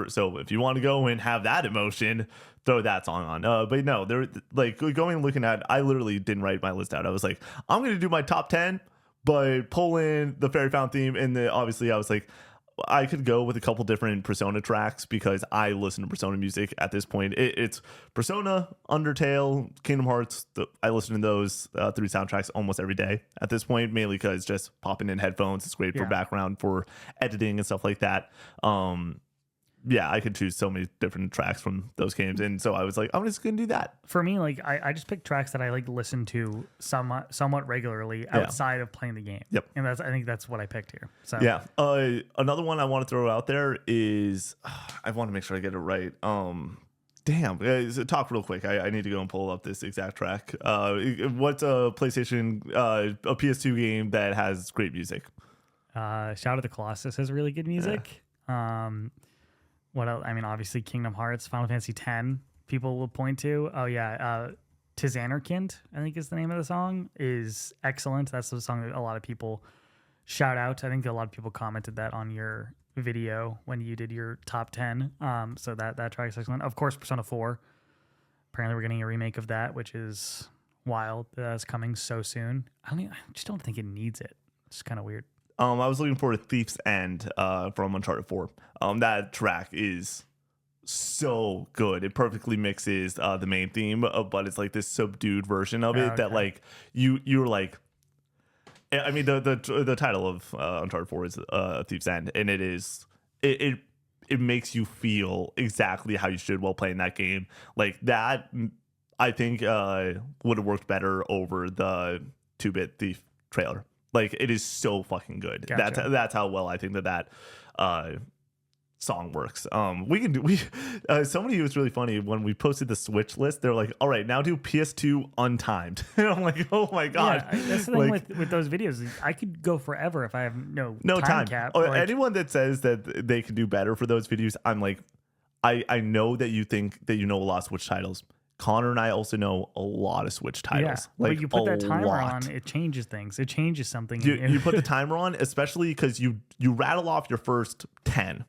so if you want to go and have that emotion, throw that song on. But no, they're like going and looking at, I literally didn't write my list out. I was like, I'm going to do my top 10, but pull in the Fairy Fountain theme. And then obviously I was like, I could go with a couple different Persona tracks because I listen to Persona music at this point. It's Persona, Undertale, Kingdom Hearts. I listen to those 3 soundtracks almost every day at this point, mainly because just popping in headphones is great for background, for editing and stuff like that. I could choose so many different tracks from those games. And so I was like, I'm just going to do that. For me, like I just pick tracks that I like listen to somewhat regularly outside of playing the game. Yep. And I think that's what I picked here. So yeah. Another one I want to throw out there is, I want to make sure I get it right. Talk real quick. I need to go and pull up this exact track. What's a PlayStation, a PS2 game that has great music? Shadow of the Colossus has really good music. What else? I mean, obviously Kingdom Hearts, Final Fantasy X, people will point to. Oh yeah, Tizanarkind, I think is the name of the song, is excellent. That's the song that a lot of people shout out. I think a lot of people commented that on your video when you did your top 10. So that track is excellent. Of course, Persona 4. Apparently, we're getting a remake of that, which is wild. That's coming so soon. I just don't think it needs it. It's kind of weird. I was looking for a Thief's End from Uncharted 4. That track is so good. It perfectly mixes the main theme, but it's like this subdued version of it that like you're like, I mean the title of Uncharted 4 is Thief's End, and it makes you feel exactly how you should while playing that game. Like that, I think would have worked better over the 2-bit Thief trailer. Like it is so fucking good. Gotcha. That's how well I think that song works. Somebody was really funny when we posted the Switch list. They're like, all right, now do PS2 untimed. And I'm like, oh my god. Yeah, that's the thing with those videos. I could go forever if I have no time cap. Anyone that says that they can do better for those videos, I'm like, I know that you think that you know a lot of Switch titles. Connor and I also know a lot of Switch titles. Yeah, but you put that timer on, it changes things. It changes something. You put the timer on, especially because you rattle off your first 10,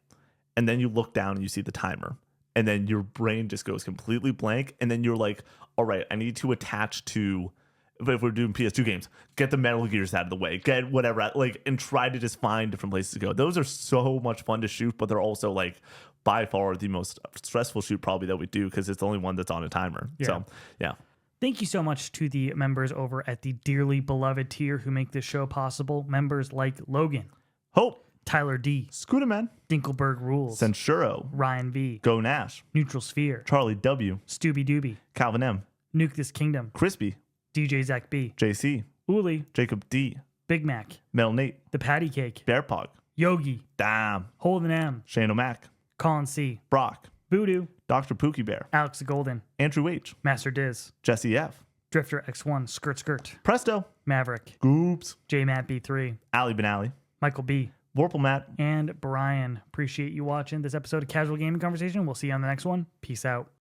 and then you look down and you see the timer, and then your brain just goes completely blank, and then you're like, all right, I need to attach to, if we're doing PS2 games, get the Metal Gears out of the way, get whatever, like, and try to just find different places to go. Those are so much fun to shoot, but they're also like by far the most stressful shoot probably that we do because it's the only one that's on a timer. Yeah. So, yeah. Thank you so much to the members over at the dearly beloved tier who make this show possible. Members like Logan, Hope, Tyler D, Scooter Man, Dinkelberg Rules, Censuro, Ryan V, Go Nash, Neutral Sphere, Charlie W, Stooby Dooby, Calvin M, Nuke This Kingdom, Crispy, DJ Zach B, JC, Uli, Jacob D, Big Mac, Mel Nate, The Patty Cake, Bear Pog, Yogi, Damn, Holden M, Shane O'Mac, Colin C, Brock, Voodoo, Dr. Pookie Bear, Alex the Golden, Andrew H, Master Diz, Jesse F, Drifter X1, Skirt Skirt, Presto, Maverick, Goops, J Matt B3, Ali Benali, Michael B, Vorpal Matt. and Brian. Appreciate you watching this episode of Casual Gaming Conversation. We'll see you on the next one. Peace out.